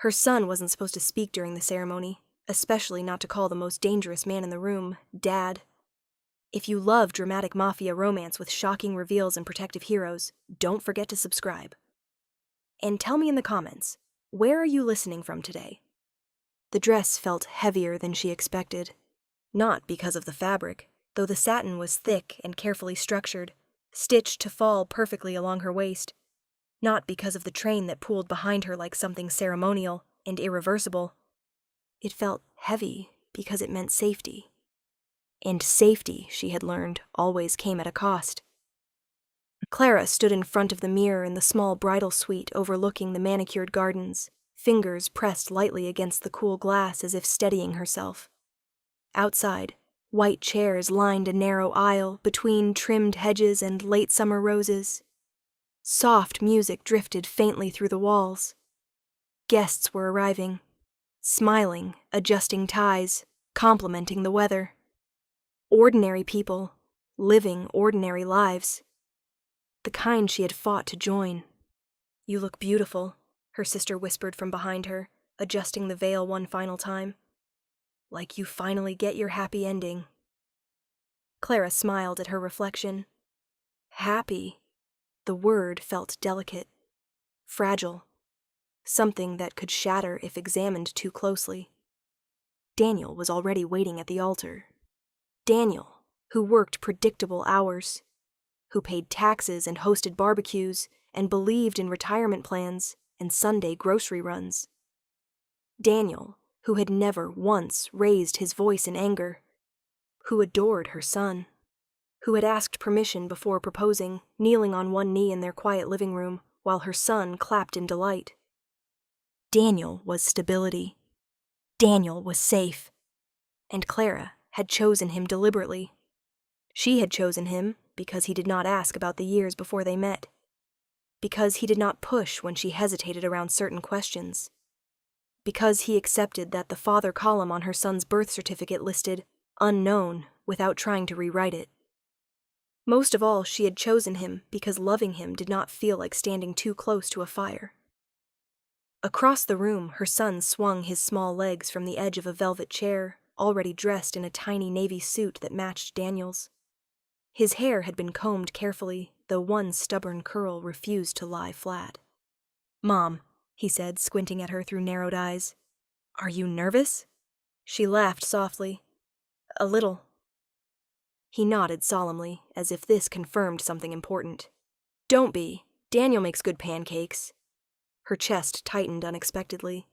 Her son wasn't supposed to speak during the ceremony, especially not to call the most dangerous man in the room Dad. If you love dramatic Mafia romance with shocking reveals and protective heroes, don't forget to subscribe. And tell me in the comments, where are you listening from today? The dress felt heavier than she expected. Not because of the fabric, though the satin was thick and carefully structured, stitched to fall perfectly along her waist. Not because of the train that pooled behind her like something ceremonial and irreversible. It felt heavy because it meant safety. And safety, she had learned, always came at a cost. Clara stood in front of the mirror in the small bridal suite overlooking the manicured gardens, fingers pressed lightly against the cool glass as if steadying herself. Outside, white chairs lined a narrow aisle between trimmed hedges and late summer roses. Soft music drifted faintly through the walls. Guests were arriving, smiling, adjusting ties, complimenting the weather. Ordinary people, living ordinary lives. The kind she had fought to join. "You look beautiful," her sister whispered from behind her, adjusting the veil one final time. "Like you finally get your happy ending." Clara smiled at her reflection. Happy. The word felt delicate, fragile, something that could shatter if examined too closely. Daniel was already waiting at the altar. Daniel, who worked predictable hours, who paid taxes and hosted barbecues and believed in retirement plans and Sunday grocery runs. Daniel, who had never once raised his voice in anger, who adored her son, who had asked permission before proposing, kneeling on one knee in their quiet living room while her son clapped in delight. Daniel was stability. Daniel was safe. And Clara had chosen him deliberately. She had chosen him because he did not ask about the years before they met, because he did not push when she hesitated around certain questions, because he accepted that the father column on her son's birth certificate listed unknown without trying to rewrite it. Most of all, she had chosen him because loving him did not feel like standing too close to a fire. Across the room, her son swung his small legs from the edge of a velvet chair, already dressed in a tiny navy suit that matched Daniel's. His hair had been combed carefully, though one stubborn curl refused to lie flat. "Mom," he said, squinting at her through narrowed eyes. "Are you nervous?" She laughed softly. "A little." He nodded solemnly, as if this confirmed something important. "Don't be. Daniel makes good pancakes." Her chest tightened unexpectedly.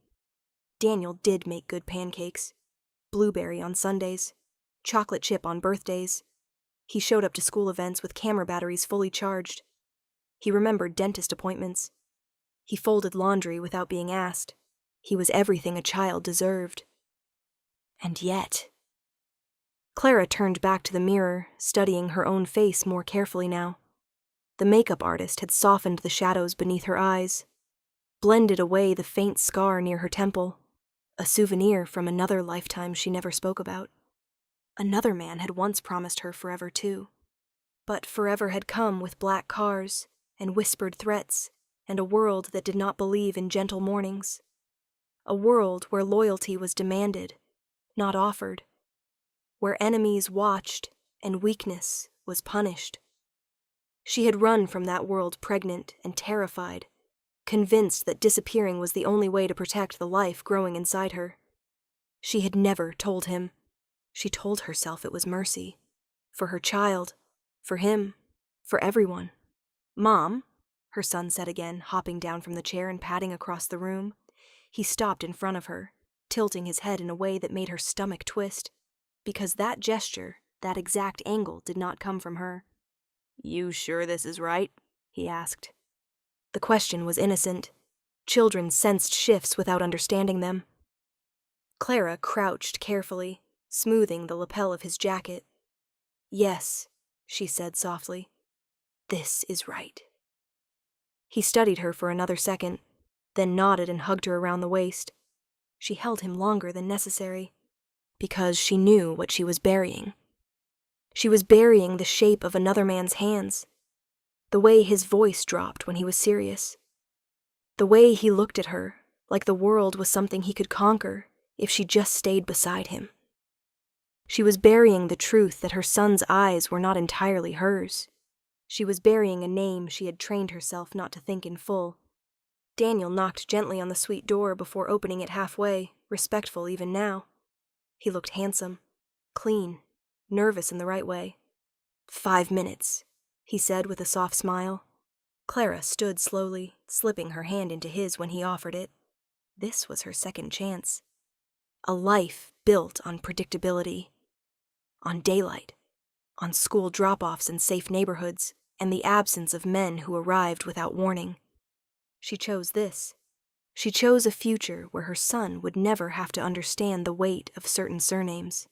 Daniel did make good pancakes. Blueberry on Sundays. Chocolate chip on birthdays. He showed up to school events with camera batteries fully charged. He remembered dentist appointments. He folded laundry without being asked. He was everything a child deserved. And yet... Clara turned back to the mirror, studying her own face more carefully now. The makeup artist had softened the shadows beneath her eyes, blended away the faint scar near her temple, a souvenir from another lifetime she never spoke about. Another man had once promised her forever too, but forever had come with black cars and whispered threats and a world that did not believe in gentle mornings. A world where loyalty was demanded, not offered. Where enemies watched and weakness was punished. She had run from that world pregnant and terrified, convinced that disappearing was the only way to protect the life growing inside her. She had never told him. She told herself it was mercy. For her child, for him, for everyone. "Mom," her son said again, hopping down from the chair and padding across the room. He stopped in front of her, tilting his head in a way that made her stomach twist, because that gesture, that exact angle, did not come from her. "You sure this is right?" he asked. The question was innocent. Children sensed shifts without understanding them. Clara crouched carefully, smoothing the lapel of his jacket. "Yes," she said softly. "This is right." He studied her for another second, then nodded and hugged her around the waist. She held him longer than necessary, because she knew what she was burying. She was burying the shape of another man's hands, the way his voice dropped when he was serious, the way he looked at her, like the world was something he could conquer if she just stayed beside him. She was burying the truth that her son's eyes were not entirely hers. She was burying a name she had trained herself not to think in full. Daniel knocked gently on the suite door before opening it halfway, respectful even now. He looked handsome, clean, nervous in the right way. 5 minutes, he said with a soft smile. Clara stood slowly, slipping her hand into his when he offered it. This was her second chance. A life built on predictability, on daylight, on school drop-offs in safe neighborhoods, and the absence of men who arrived without warning. She chose this. She chose a future where her son would never have to understand the weight of certain surnames.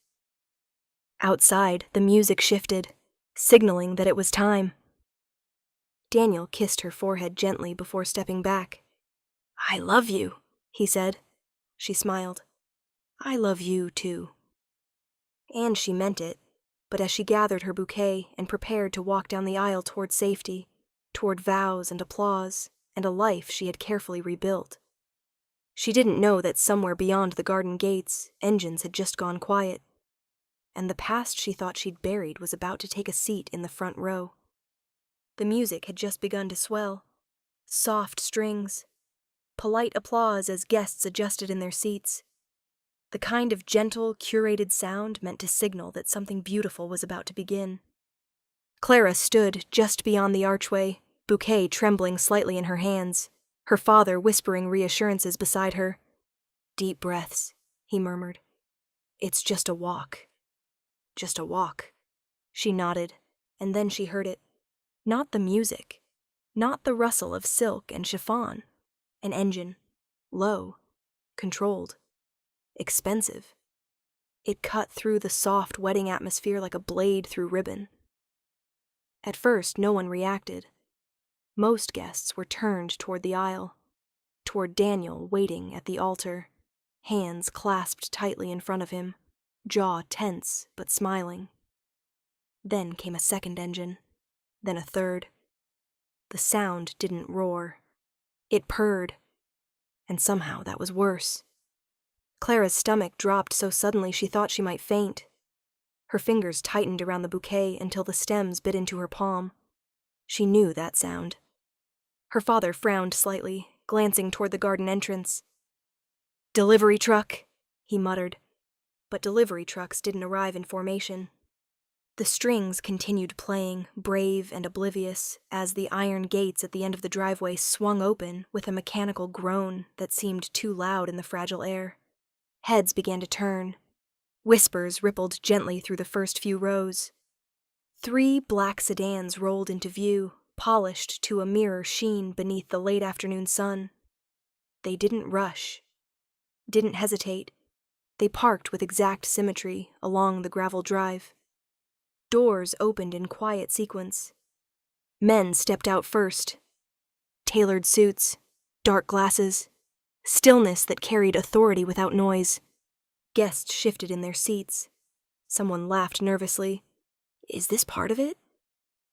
Outside, the music shifted, signaling that it was time. Daniel kissed her forehead gently before stepping back. "I love you," he said. She smiled. "I love you, too." And she meant it, but as she gathered her bouquet and prepared to walk down the aisle toward safety, toward vows and applause, and a life she had carefully rebuilt. She didn't know that somewhere beyond the garden gates, engines had just gone quiet, and the past she thought she'd buried was about to take a seat in the front row. The music had just begun to swell. Soft strings, polite applause as guests adjusted in their seats. The kind of gentle, curated sound meant to signal that something beautiful was about to begin. Clara stood just beyond the archway, bouquet trembling slightly in her hands, her father whispering reassurances beside her. "Deep breaths," he murmured. "It's just a walk. Just a walk." She nodded, and then she heard it. Not the music, not the rustle of silk and chiffon. An engine. Low. Controlled. Expensive. It cut through the soft wedding atmosphere like a blade through ribbon. At first, no one reacted. Most guests were turned toward the aisle, toward Daniel waiting at the altar, hands clasped tightly in front of him, jaw tense but smiling. Then came a second engine, then a third. The sound didn't roar. It purred, and somehow that was worse. Clara's stomach dropped so suddenly she thought she might faint. Her fingers tightened around the bouquet until the stems bit into her palm. She knew that sound. Her father frowned slightly, glancing toward the garden entrance. "Delivery truck," he muttered. But delivery trucks didn't arrive in formation. The strings continued playing, brave and oblivious, as the iron gates at the end of the driveway swung open with a mechanical groan that seemed too loud in the fragile air. Heads began to turn. Whispers rippled gently through the first few rows. 3 black sedans rolled into view, polished to a mirror sheen beneath the late afternoon sun. They didn't rush, didn't hesitate. They parked with exact symmetry along the gravel drive. Doors opened in quiet sequence. Men stepped out first. Tailored suits, dark glasses, stillness that carried authority without noise. Guests shifted in their seats. Someone laughed nervously. "Is this part of it?"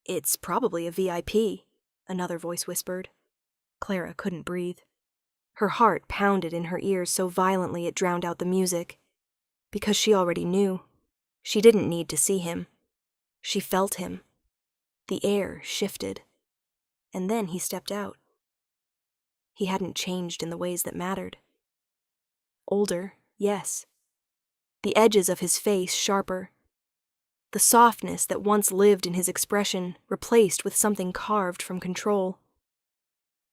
"It's probably a VIP," another voice whispered. Clara couldn't breathe. Her heart pounded in her ears so violently it drowned out the music. Because she already knew. She didn't need to see him. She felt him. The air shifted. And then he stepped out. He hadn't changed in the ways that mattered. Older, yes. The edges of his face sharper. The softness that once lived in his expression replaced with something carved from control.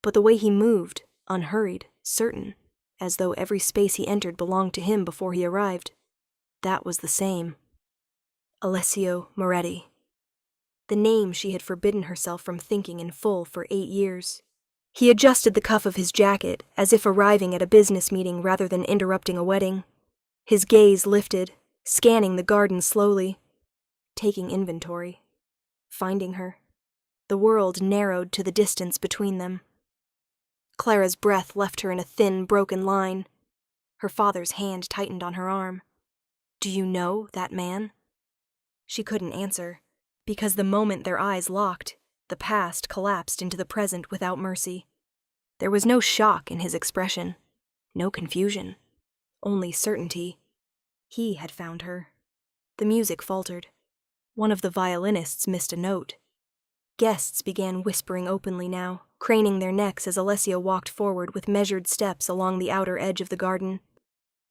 But the way he moved, unhurried, certain, as though every space he entered belonged to him before he arrived, that was the same. Alessio Moretti. The name she had forbidden herself from thinking in full for 8 years. He adjusted the cuff of his jacket, as if arriving at a business meeting rather than interrupting a wedding. His gaze lifted, scanning the garden slowly, taking inventory, finding her. The world narrowed to the distance between them. Clara's breath left her in a thin, broken line. Her father's hand tightened on her arm. "Do you know that man?" She couldn't answer, because the moment their eyes locked, the past collapsed into the present without mercy. There was no shock in his expression, No confusion. Only certainty. He had found her. The music faltered. One of the violinists missed a note. Guests began whispering openly now, craning their necks as Alessio walked forward with measured steps along the outer edge of the garden.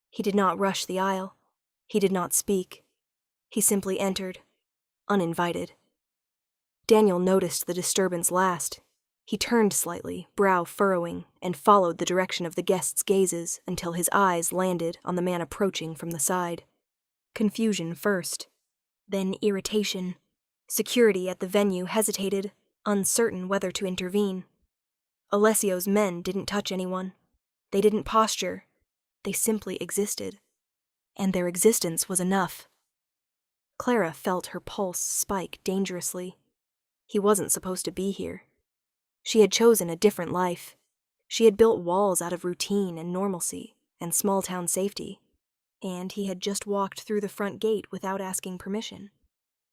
He did not rush the aisle. He did not speak. He simply entered, uninvited. Daniel noticed the disturbance last. He turned slightly, brow furrowing, and followed the direction of the guests' gazes until his eyes landed on the man approaching from the side. Confusion first, then irritation. Security at the venue hesitated, uncertain whether to intervene. Alessio's men didn't touch anyone. They didn't posture. They simply existed. And their existence was enough. Clara felt her pulse spike dangerously. He wasn't supposed to be here. She had chosen a different life. She had built walls out of routine and normalcy and small-town safety. And he had just walked through the front gate without asking permission.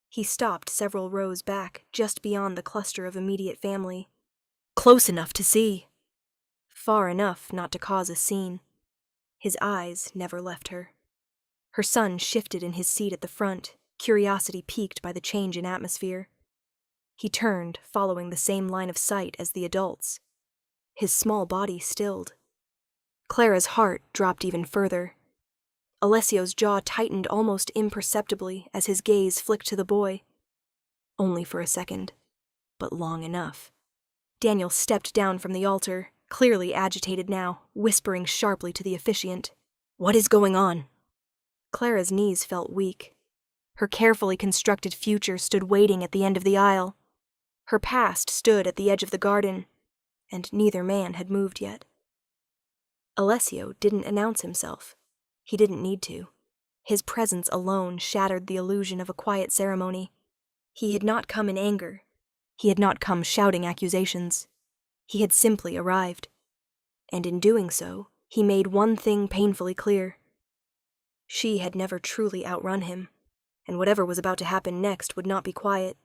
He stopped several rows back, just beyond the cluster of immediate family. Close enough to see. Far enough not to cause a scene. His eyes never left her. Her son shifted in his seat at the front, curiosity piqued by the change in atmosphere. He turned, following the same line of sight as the adults. His small body stilled. Clara's heart dropped even further. Alessio's jaw tightened almost imperceptibly as his gaze flicked to the boy. Only for a second, but long enough. Daniel stepped down from the altar, clearly agitated now, whispering sharply to the officiant, "What is going on?" Clara's knees felt weak. Her carefully constructed future stood waiting at the end of the aisle. Her past stood at the edge of the garden, and neither man had moved yet. Alessio didn't announce himself. He didn't need to. His presence alone shattered the illusion of a quiet ceremony. He had not come in anger. He had not come shouting accusations. He had simply arrived. And in doing so, he made one thing painfully clear. She had never truly outrun him, and whatever was about to happen next would not be quiet.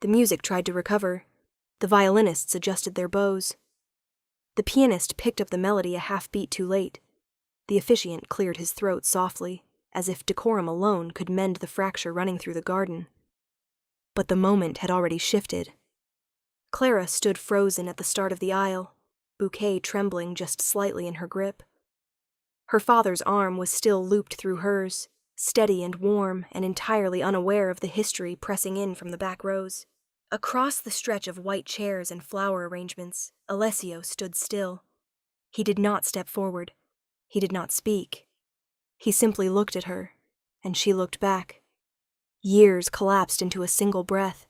The music tried to recover. The violinists adjusted their bows. The pianist picked up the melody a half-beat too late. The officiant cleared his throat softly, as if decorum alone could mend the fracture running through the garden. But the moment had already shifted. Clara stood frozen at the start of the aisle, bouquet trembling just slightly in her grip. Her father's arm was still looped through hers, steady and warm and entirely unaware of the history pressing in from the back rows. Across the stretch of white chairs and flower arrangements, Alessio stood still. He did not step forward. He did not speak. He simply looked at her, and she looked back. Years collapsed into a single breath.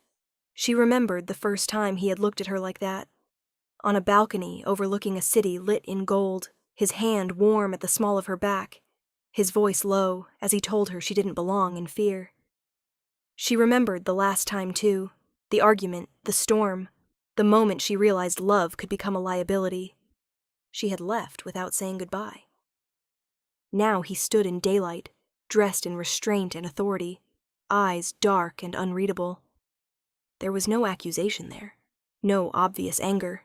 She remembered the first time he had looked at her like that. On a balcony overlooking a city lit in gold, his hand warm at the small of her back, his voice low as he told her she didn't belong in fear. She remembered the last time too, the argument, the storm, the moment she realized love could become a liability. She had left without saying goodbye. Now he stood in daylight, dressed in restraint and authority, eyes dark and unreadable. There was no accusation there, no obvious anger,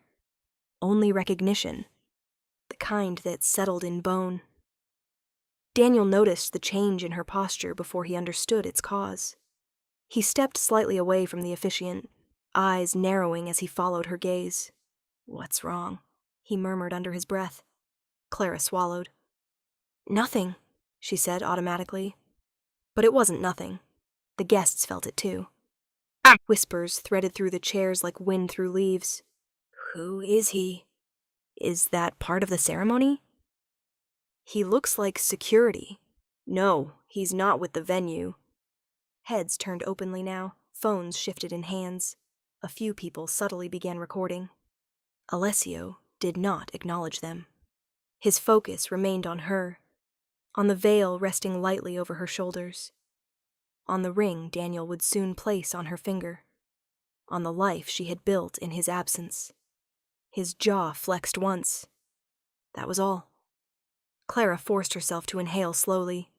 only recognition, the kind that settled in bone. Daniel noticed the change in her posture before he understood its cause. He stepped slightly away from the officiant, eyes narrowing as he followed her gaze. "What's wrong?" he murmured under his breath. Clara swallowed. "Nothing," she said automatically. But it wasn't nothing. The guests felt it too. Whispers threaded through the chairs like wind through leaves. "Who is he? Is that part of the ceremony?" "He looks like security. No, he's not with the venue." Heads turned openly now, phones shifted in hands. A few people subtly began recording. Alessio did not acknowledge them. His focus remained on her, on the veil resting lightly over her shoulders, on the ring Daniel would soon place on her finger, on the life she had built in his absence. His jaw flexed once. That was all. Clara forced herself to inhale slowly.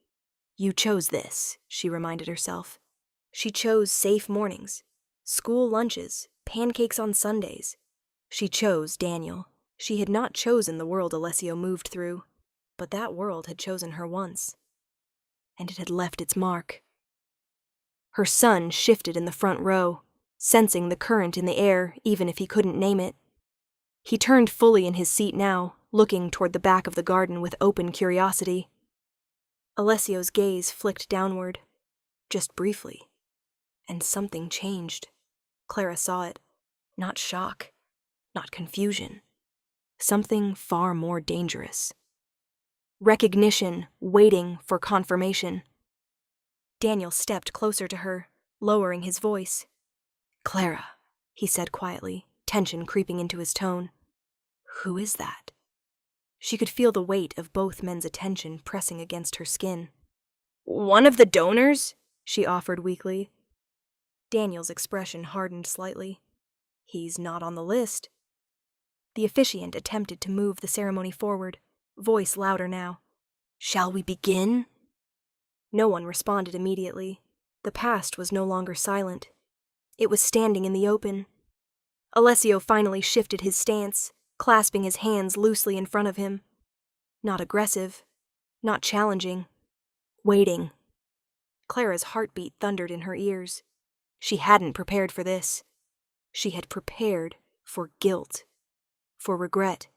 "You chose this," she reminded herself. She chose safe mornings, school lunches, pancakes on Sundays. She chose Daniel. She had not chosen the world Alessio moved through. but that world had chosen her once, and it had left its mark. Her son shifted in the front row, sensing the current in the air even if he couldn't name it. He turned fully in his seat now, looking toward the back of the garden with open curiosity. Alessio's gaze flicked downward, just briefly, and something changed. Clara saw it. Not shock, not confusion. Something far more dangerous. Recognition, waiting for confirmation. Daniel stepped closer to her, lowering his voice. "Clara," he said quietly, tension creeping into his tone. "Who is that?" She could feel the weight of both men's attention pressing against her skin. "One of the donors?" she offered weakly. Daniel's expression hardened slightly. "He's not on the list." The officiant attempted to move the ceremony forward, voice louder now. "Shall we begin?" No one responded immediately. The past was no longer silent. It was standing in the open. Alessio finally shifted his stance, clasping his hands loosely in front of him. Not aggressive, not challenging. Waiting. Clara's heartbeat thundered in her ears. She hadn't prepared for this. She had prepared for guilt, for regret,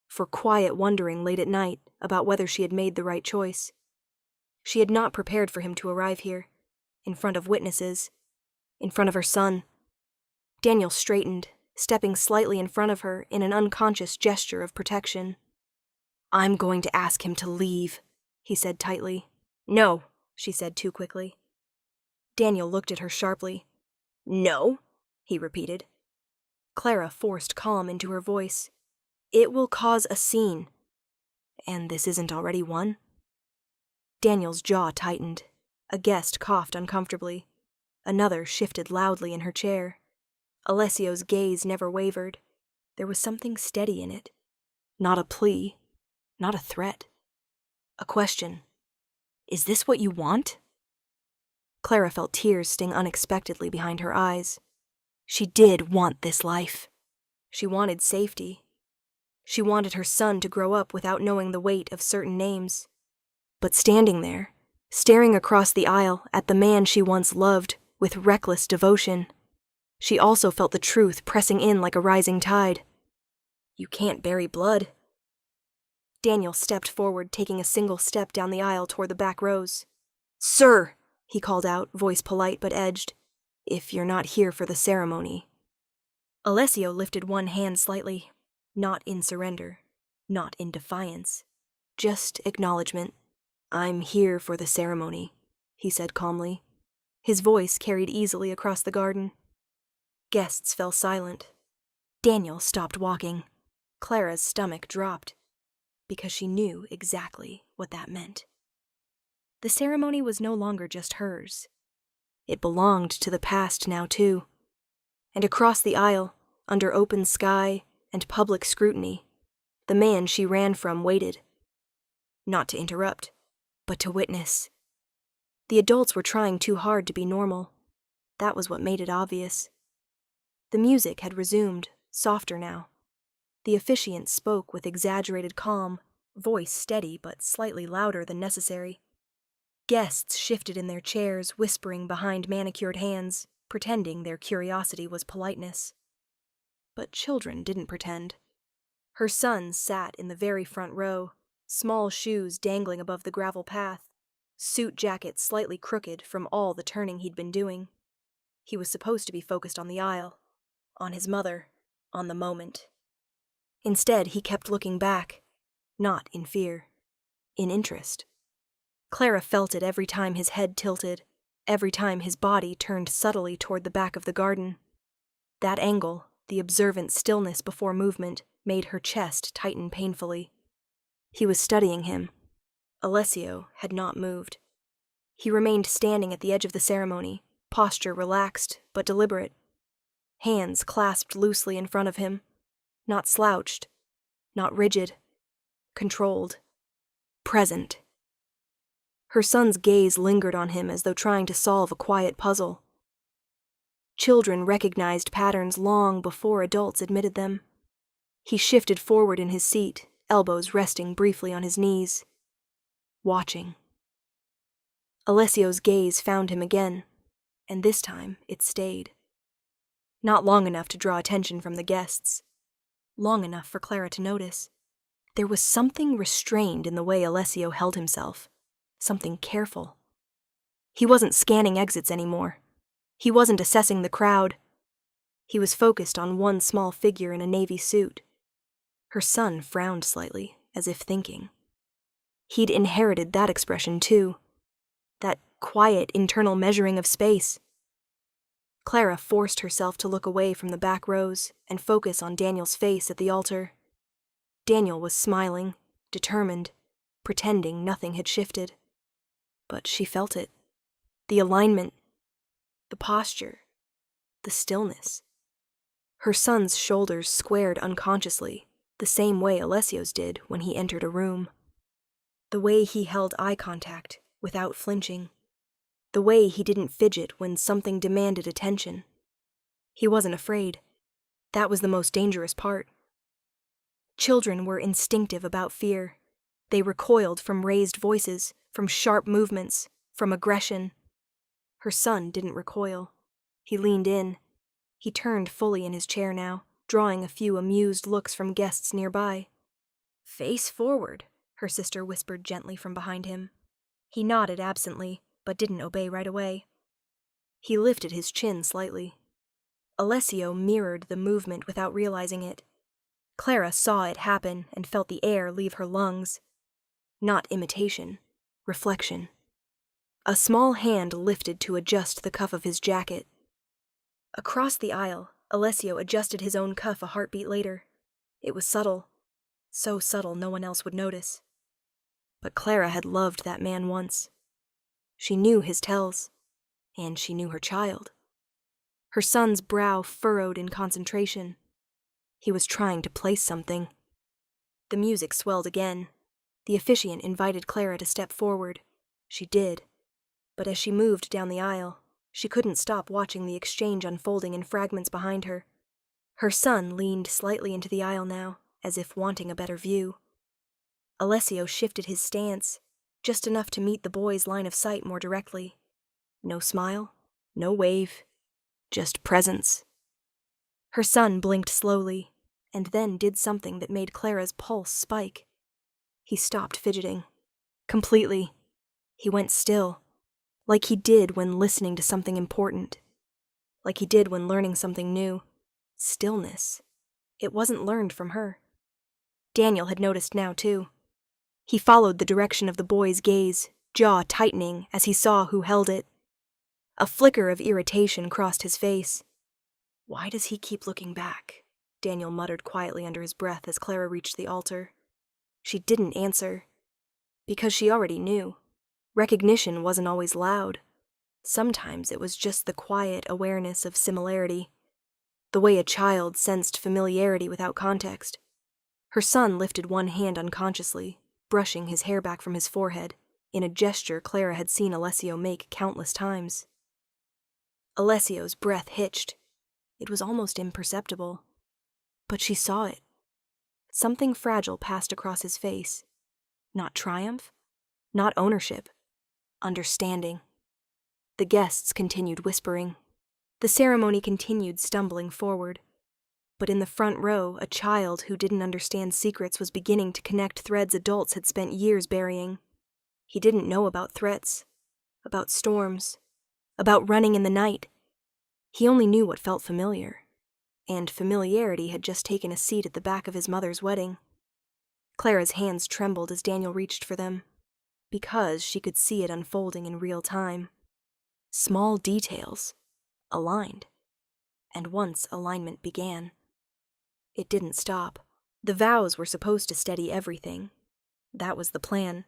for quiet wondering late at night about whether she had made the right choice. She had not prepared for him to arrive here, in front of witnesses, in front of her son. Daniel straightened, stepping slightly in front of her in an unconscious gesture of protection. "I'm going to ask him to leave," he said tightly. "No," she said too quickly. Daniel looked at her sharply. "No," he repeated. Clara forced calm into her voice. "It will cause a scene." "And this isn't already one?" Daniel's jaw tightened. A guest coughed uncomfortably. Another shifted loudly in her chair. Alessio's gaze never wavered. There was something steady in it. Not a plea. Not a threat. A question. "Is this what you want?" Clara felt tears sting unexpectedly behind her eyes. She did want this life. She wanted safety. She wanted her son to grow up without knowing the weight of certain names. But standing there, staring across the aisle at the man she once loved with reckless devotion, she also felt the truth pressing in like a rising tide. You can't bury blood. Daniel stepped forward, taking a single step down the aisle toward the back rows. "Sir," he called out, voice polite but edged, "if you're not here for the ceremony." Alessio lifted one hand slightly, not in surrender, not in defiance, just acknowledgement. "I'm here for the ceremony," he said calmly. His voice carried easily across the garden. Guests fell silent. Daniel stopped walking. Clara's stomach dropped, because she knew exactly what that meant. The ceremony was no longer just hers. It belonged to the past now, too. And across the aisle, under open sky and public scrutiny, the man she ran from waited. Not to interrupt, but to witness. The adults were trying too hard to be normal. That was what made it obvious. The music had resumed, softer now. The officiant spoke with exaggerated calm, voice steady but slightly louder than necessary. Guests shifted in their chairs, whispering behind manicured hands, pretending their curiosity was politeness. But children didn't pretend. Her son sat in the very front row, small shoes dangling above the gravel path, suit jacket slightly crooked from all the turning he'd been doing. He was supposed to be focused on the aisle, on his mother, on the moment. Instead, he kept looking back, not in fear, in interest. Clara felt it every time his head tilted, every time his body turned subtly toward the back of the garden. That angle, the observant stillness before movement, made her chest tighten painfully. He was studying him. Alessio had not moved. He remained standing at the edge of the ceremony, posture relaxed but deliberate. Hands clasped loosely in front of him, not slouched, not rigid, controlled, present. Her son's gaze lingered on him as though trying to solve a quiet puzzle. Children recognized patterns long before adults admitted them. He shifted forward in his seat, elbows resting briefly on his knees. Watching. Alessio's gaze found him again, and this time it stayed. Not long enough to draw attention from the guests. Long enough for Clara to notice. There was something restrained in the way Alessio held himself. Something careful. He wasn't scanning exits anymore. He wasn't assessing the crowd. He was focused on one small figure in a navy suit. Her son frowned slightly, as if thinking. He'd inherited that expression too. That quiet internal measuring of space. Clara forced herself to look away from the back rows and focus on Daniel's face at the altar. Daniel was smiling, determined, pretending nothing had shifted. But she felt it. The alignment, the posture, the stillness. Her son's shoulders squared unconsciously, the same way Alessio's did when he entered a room. The way he held eye contact without flinching. The way he didn't fidget when something demanded attention. He wasn't afraid. That was the most dangerous part. Children were instinctive about fear. They recoiled from raised voices, from sharp movements, from aggression. Her son didn't recoil. He leaned in. He turned fully in his chair now, drawing a few amused looks from guests nearby. "Face forward," her sister whispered gently from behind him. He nodded absently, but didn't obey right away. He lifted his chin slightly. Alessio mirrored the movement without realizing it. Clara saw it happen and felt the air leave her lungs. Not imitation, reflection. A small hand lifted to adjust the cuff of his jacket. Across the aisle, Alessio adjusted his own cuff a heartbeat later. It was subtle. So subtle no one else would notice. But Clara had loved that man once. She knew his tells, and she knew her child. Her son's brow furrowed in concentration. He was trying to place something. The music swelled again. The officiant invited Clara to step forward. She did. But as she moved down the aisle, she couldn't stop watching the exchange unfolding in fragments behind her. Her son leaned slightly into the aisle now, as if wanting a better view. Alessio shifted his stance, just enough to meet the boy's line of sight more directly. No smile, no wave, just presence. Her son blinked slowly, and then did something that made Clara's pulse spike. He stopped fidgeting. Completely. He went still, like he did when listening to something important. Like he did when learning something new. Stillness. It wasn't learned from her. Daniel had noticed now, too. He followed the direction of the boy's gaze, jaw tightening as he saw who held it. A flicker of irritation crossed his face. "Why does he keep looking back?" Daniel muttered quietly under his breath as Clara reached the altar. She didn't answer. Because she already knew. Recognition wasn't always loud. Sometimes it was just the quiet awareness of similarity. The way a child sensed familiarity without context. Her son lifted one hand unconsciously, brushing his hair back from his forehead, in a gesture Clara had seen Alessio make countless times. Alessio's breath hitched. It was almost imperceptible. But she saw it. Something fragile passed across his face. Not triumph, not ownership, understanding. The guests continued whispering. The ceremony continued stumbling forward. But in the front row, a child who didn't understand secrets was beginning to connect threads adults had spent years burying. He didn't know about threats, about storms, about running in the night. He only knew what felt familiar. And familiarity had just taken a seat at the back of his mother's wedding. Clara's hands trembled as Daniel reached for them, because she could see it unfolding in real time. Small details, aligned. And once alignment began, it didn't stop. The vows were supposed to steady everything. That was the plan.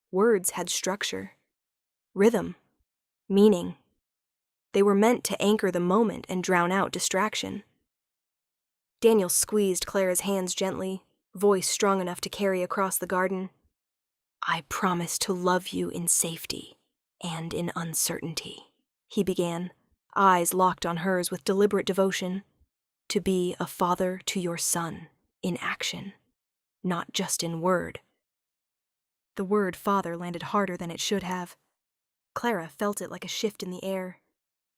Words had structure, rhythm, meaning. They were meant to anchor the moment and drown out distraction. Daniel squeezed Clara's hands gently, voice strong enough to carry across the garden. "I promise to love you in safety and in uncertainty," he began, eyes locked on hers with deliberate devotion. "To be a father to your son in action." not just in word. The word father landed harder than it should have. Clara felt it like a shift in the air.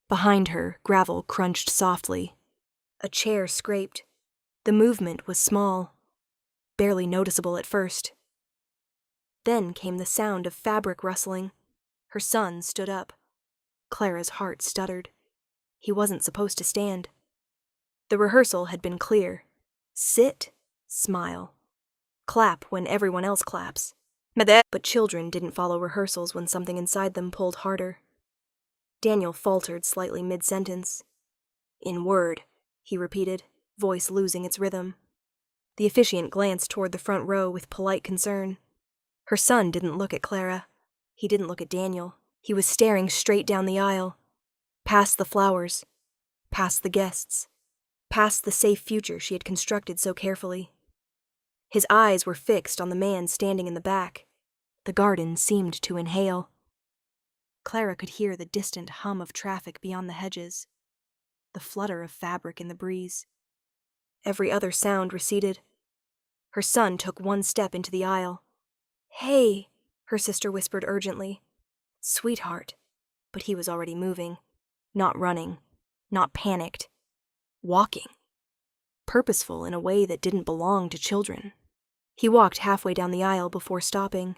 Behind her, gravel crunched softly. A chair scraped. The movement was small, barely noticeable at first. Then came the sound of fabric rustling. Her son stood up. Clara's heart stuttered. He wasn't supposed to stand. The rehearsal had been clear. Sit, smile. Clap when everyone else claps. But children didn't follow rehearsals when something inside them pulled harder. Daniel faltered slightly mid-sentence. In word, he repeated, voice losing its rhythm. The officiant glanced toward the front row with polite concern. Her son didn't look at Clara. He didn't look at Daniel. He was staring straight down the aisle, past the flowers, past the guests, past the safe future she had constructed so carefully. His eyes were fixed on the man standing in the back. The garden seemed to inhale. Clara could hear the distant hum of traffic beyond the hedges, the flutter of fabric in the breeze. Every other sound receded. Her son took one step into the aisle. "Hey," her sister whispered urgently. "Sweetheart." But he was already moving. Not running. Not panicked. Walking. Purposeful in a way that didn't belong to children. He walked halfway down the aisle before stopping.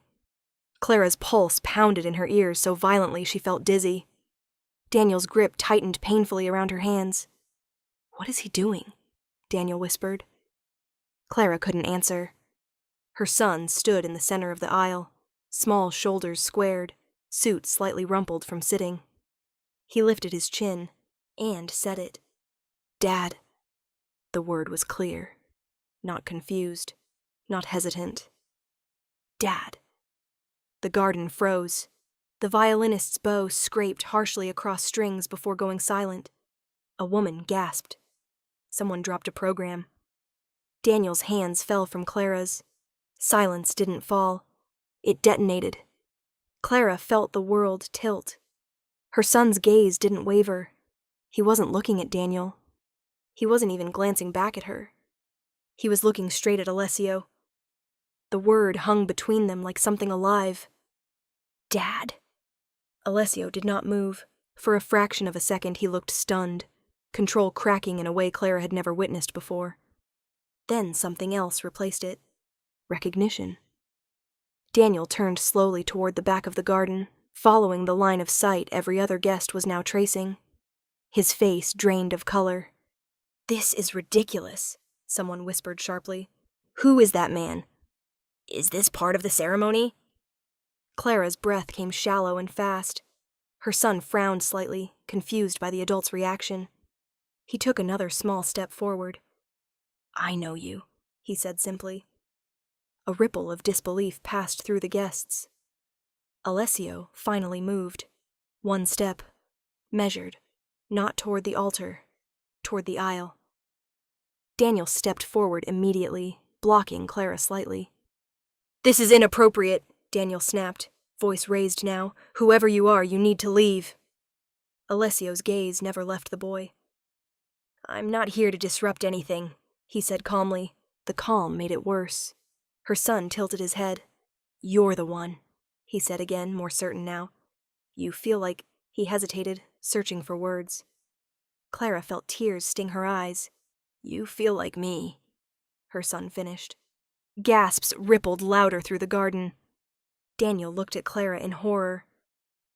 Clara's pulse pounded in her ears so violently she felt dizzy. Daniel's grip tightened painfully around her hands. "What is he doing?" Daniel whispered. Clara couldn't answer. Her son stood in the center of the aisle, small shoulders squared, suit slightly rumpled from sitting. He lifted his chin, and said it. "Dad." The word was clear, not confused, not hesitant. "Dad." The garden froze. The violinist's bow scraped harshly across strings before going silent. A woman gasped. Someone dropped a program. Daniel's hands fell from Clara's. Silence didn't fall. It detonated. Clara felt the world tilt. Her son's gaze didn't waver. He wasn't looking at Daniel. He wasn't even glancing back at her. He was looking straight at Alessio. The word hung between them like something alive. "Dad." Alessio did not move. For a fraction of a second he looked stunned, control cracking in a way Clara had never witnessed before. Then something else replaced it. Recognition. Daniel turned slowly toward the back of the garden, following the line of sight every other guest was now tracing. His face drained of color. "This is ridiculous," someone whispered sharply. "Who is that man? Is this part of the ceremony?" Clara's breath came shallow and fast. Her son frowned slightly, confused by the adult's reaction. He took another small step forward. "I know you," he said simply. A ripple of disbelief passed through the guests. Alessio finally moved. One step. Measured. Not toward the altar. Toward the aisle. Daniel stepped forward immediately, blocking Clara slightly. "This is inappropriate," Daniel snapped, voice raised now. "Whoever you are, you need to leave." Alessio's gaze never left the boy. "I'm not here to disrupt anything," he said calmly. The calm made it worse. Her son tilted his head. "You're the one," he said again, more certain now. "You feel like—" He hesitated, searching for words. Clara felt tears sting her eyes. "You feel like me," her son finished. Gasps rippled louder through the garden. Daniel looked at Clara in horror.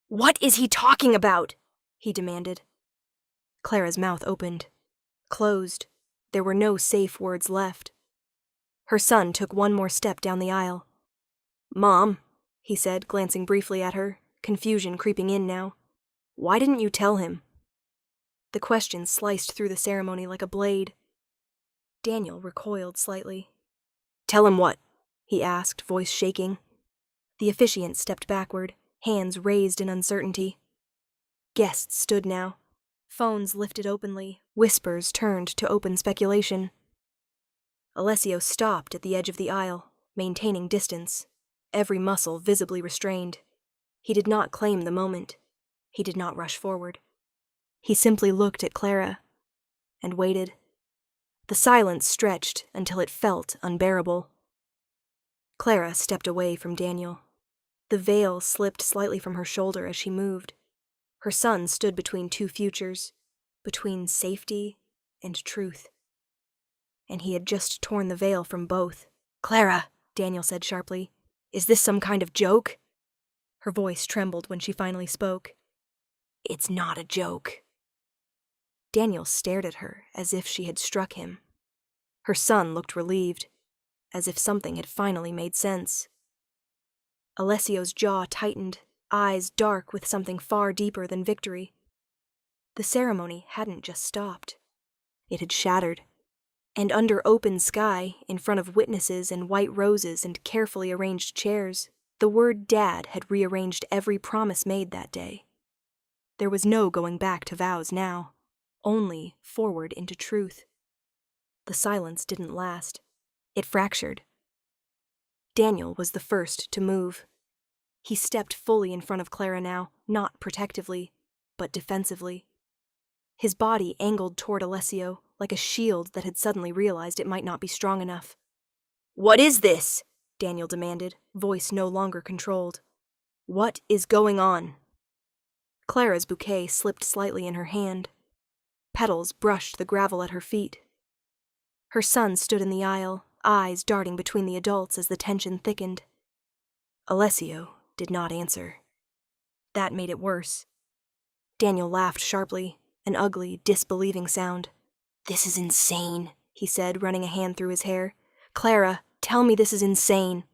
"What is he talking about?" he demanded. Clara's mouth opened. Closed. There were no safe words left. Her son took one more step down the aisle. "Mom," he said, glancing briefly at her, confusion creeping in now. "Why didn't you tell him?" The question sliced through the ceremony like a blade. Daniel recoiled slightly. "Tell him what?" he asked, voice shaking. The officiant stepped backward, hands raised in uncertainty. Guests stood now. Phones lifted openly, whispers turned to open speculation. Alessio stopped at the edge of the aisle, maintaining distance, every muscle visibly restrained. He did not claim the moment. He did not rush forward. He simply looked at Clara and waited. The silence stretched until it felt unbearable. Clara stepped away from Daniel. The veil slipped slightly from her shoulder as she moved. Her son stood between two futures, between safety and truth. And he had just torn the veil from both. "Clara," Daniel said sharply, "is this some kind of joke?" Her voice trembled when she finally spoke. "It's not a joke." Daniel stared at her as if she had struck him. Her son looked relieved, as if something had finally made sense. Alessio's jaw tightened, eyes dark with something far deeper than victory. The ceremony hadn't just stopped. It had shattered. And under open sky, in front of witnesses and white roses and carefully arranged chairs, the word Dad had rearranged every promise made that day. There was no going back to vows now, only forward into truth. The silence didn't last. It fractured. Daniel was the first to move. He stepped fully in front of Clara now, not protectively, but defensively. His body angled toward Alessio, like a shield that had suddenly realized it might not be strong enough. "What is this?" Daniel demanded, voice no longer controlled. "What is going on?" Clara's bouquet slipped slightly in her hand. Petals brushed the gravel at her feet. Her son stood in the aisle, eyes darting between the adults as the tension thickened. Alessio did not answer. That made it worse. Daniel laughed sharply, an ugly, disbelieving sound. "This is insane," he said, running a hand through his hair. "Clara, tell me this is insane."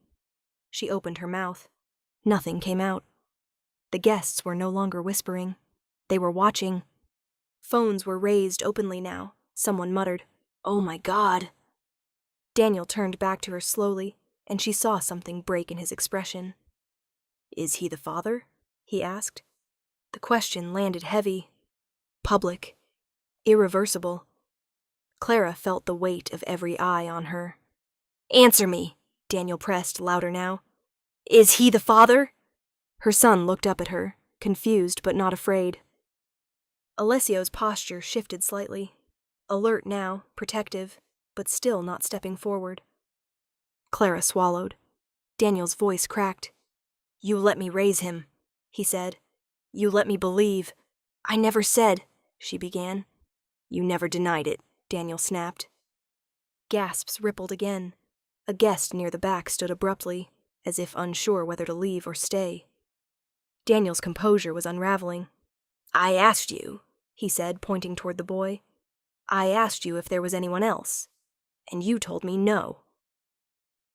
She opened her mouth. Nothing came out. The guests were no longer whispering. They were watching. Phones were raised openly now. Someone muttered, "Oh my God." Daniel turned back to her slowly, and she saw something break in his expression. "Is he the father?" he asked. The question landed heavy. Public. Irreversible. Clara felt the weight of every eye on her. "Answer me," Daniel pressed, louder now. "Is he the father?" Her son looked up at her, confused but not afraid. Alessio's posture shifted slightly. Alert now, protective, but still not stepping forward. Clara swallowed. Daniel's voice cracked. "You let me raise him," he said. "You let me believe." "I never said," she began. "You never denied it," Daniel snapped. Gasps rippled again. A guest near the back stood abruptly, as if unsure whether to leave or stay. Daniel's composure was unraveling. "I asked you," he said, pointing toward the boy. "I asked you if there was anyone else, and you told me no."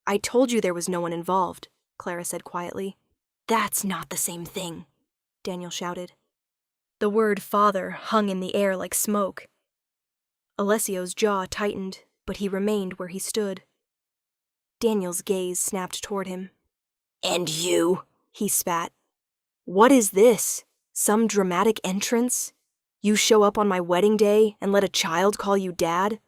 "I told you there was no one involved," Clara said quietly. "That's not the same thing," Daniel shouted. The word father hung in the air like smoke. Alessio's jaw tightened, but he remained where he stood. Daniel's gaze snapped toward him. "And you?" he spat. "What is this? Some dramatic entrance? You show up on my wedding day and let a child call you Dad?"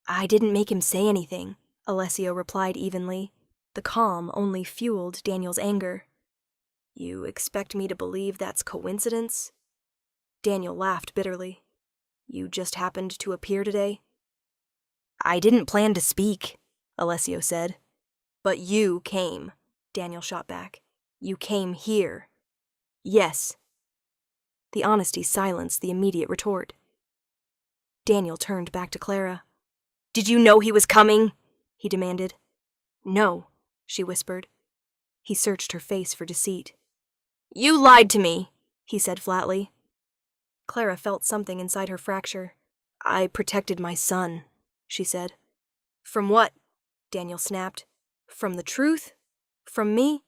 "I didn't make him say anything," Alessio replied evenly. The calm only fueled Daniel's anger. "You expect me to believe that's coincidence?" Daniel laughed bitterly. "You just happened to appear today?" "I didn't plan to speak," Alessio said. "But you came," Daniel shot back. "You came here." "Yes." The honesty silenced the immediate retort. Daniel turned back to Clara. "Did you know he was coming?" he demanded. "No," she whispered. He searched her face for deceit. "You lied to me," he said flatly. Clara felt something inside her fracture. "I protected my son," she said. "From what?" Daniel snapped. "From the truth? From me?"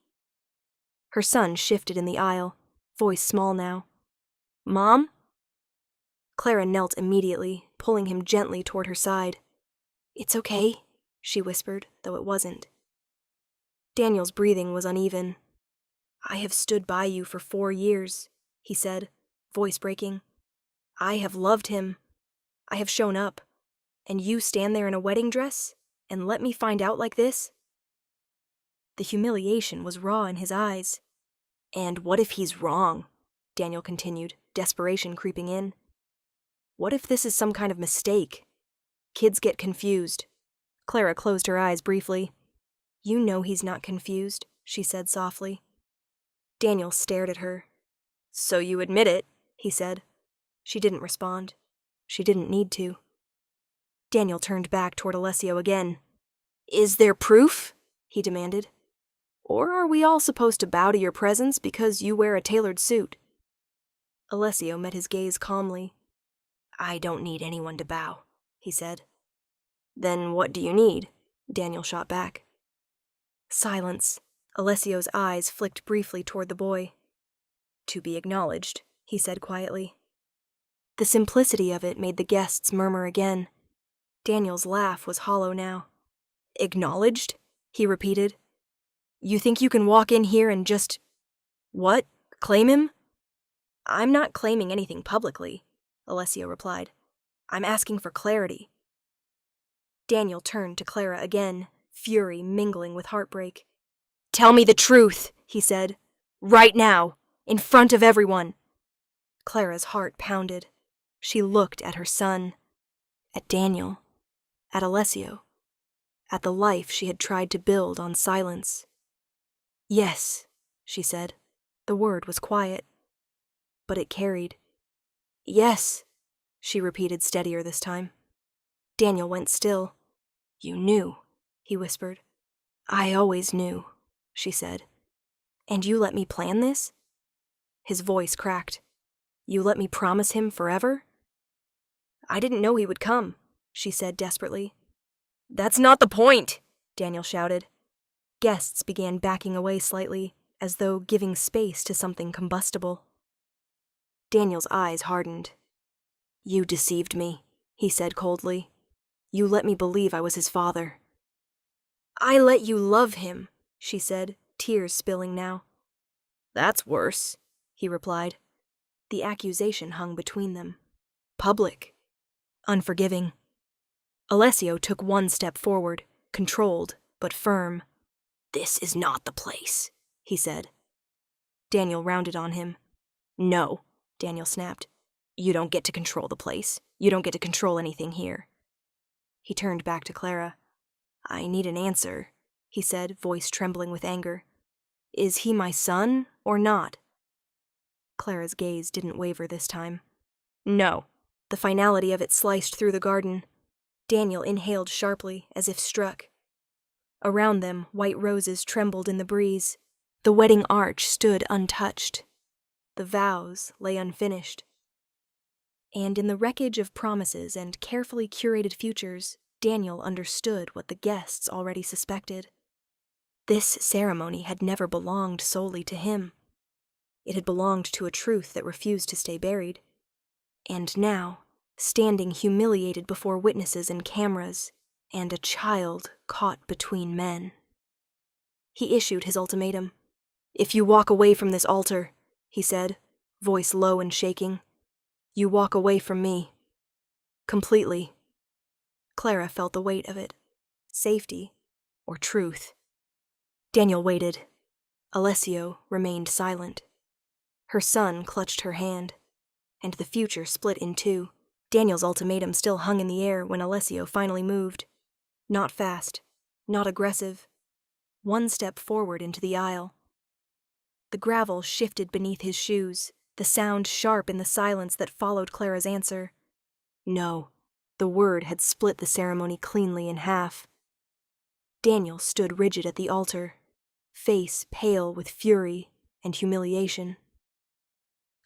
Her son shifted in the aisle, voice small now. "Mom?" Clara knelt immediately, pulling him gently toward her side. "It's okay," she whispered, though it wasn't. Daniel's breathing was uneven. "I have stood by you for 4 years," he said, voice breaking. "I have loved him. I have shown up. And you stand there in a wedding dress and let me find out like this?" The humiliation was raw in his eyes. "And what if he's wrong?" Daniel continued, desperation creeping in. "What if this is some kind of mistake? Kids get confused." Clara closed her eyes briefly. You know he's not confused, she said softly. Daniel stared at her. So you admit it, he said. She didn't respond. She didn't need to. Daniel turned back toward Alessio again. Is there proof? He demanded. Or are we all supposed to bow to your presence because you wear a tailored suit? Alessio met his gaze calmly. I don't need anyone to bow, he said. Then what do you need? Daniel shot back. Silence. Alessio's eyes flicked briefly toward the boy. To be acknowledged, he said quietly. The simplicity of it made the guests murmur again. Daniel's laugh was hollow now. Acknowledged? He repeated. You think you can walk in here and just... What? Claim him? I'm not claiming anything publicly, Alessio replied. I'm asking for clarity. Daniel turned to Clara again, fury mingling with heartbreak. Tell me the truth, he said. Right now, in front of everyone. Clara's heart pounded. She looked at her son, at Daniel, at Alessio, at the life she had tried to build on silence. Yes, she said. The word was quiet, but it carried. Yes, she repeated steadier this time. Daniel went still. You knew, he whispered. I always knew, she said. And you let me plan this? His voice cracked. You let me promise him forever? I didn't know he would come, she said desperately. That's not the point, Daniel shouted. Guests began backing away slightly, as though giving space to something combustible. Daniel's eyes hardened. You deceived me, he said coldly. You let me believe I was his father. I let you love him, she said, tears spilling now. That's worse, he replied. The accusation hung between them. Public. Unforgiving. Alessio took one step forward, controlled but firm. This is not the place, he said. Daniel rounded on him. No, Daniel snapped. You don't get to control the place. You don't get to control anything here. He turned back to Clara. I need an answer, he said, voice trembling with anger. Is he my son or not? Clara's gaze didn't waver this time. No. The finality of it sliced through the garden. Daniel inhaled sharply, as if struck. Around them, white roses trembled in the breeze. The wedding arch stood untouched. The vows lay unfinished. And in the wreckage of promises and carefully curated futures, Daniel understood what the guests already suspected. This ceremony had never belonged solely to him. It had belonged to a truth that refused to stay buried. And now, standing humiliated before witnesses and cameras, and a child caught between men. He issued his ultimatum. If you walk away from this altar, he said, voice low and shaking, you walk away from me. Completely. Clara felt the weight of it. Safety or truth. Daniel waited. Alessio remained silent. Her son clutched her hand, and the future split in two. Daniel's ultimatum still hung in the air when Alessio finally moved. Not fast, not aggressive. One step forward into the aisle. The gravel shifted beneath his shoes, the sound sharp in the silence that followed Clara's answer. No, the word had split the ceremony cleanly in half. Daniel stood rigid at the altar, face pale with fury and humiliation.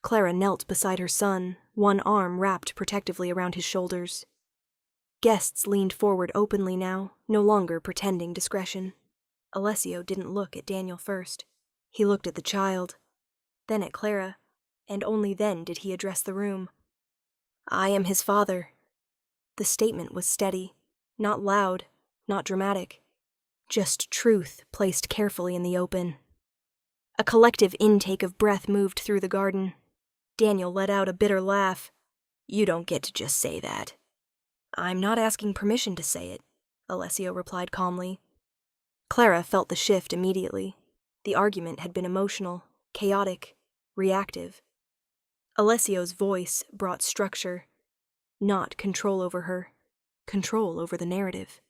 Clara knelt beside her son, one arm wrapped protectively around his shoulders. Guests leaned forward openly now, no longer pretending discretion. Alessio didn't look at Daniel first. He looked at the child, then at Clara, and only then did he address the room. I am his father. The statement was steady, not loud, not dramatic. Just truth placed carefully in the open. A collective intake of breath moved through the garden. Daniel let out a bitter laugh. You don't get to just say that. I'm not asking permission to say it, Alessio replied calmly. Clara felt the shift immediately. The argument had been emotional, chaotic, reactive. Alessio's voice brought structure, not control over her, control over the narrative.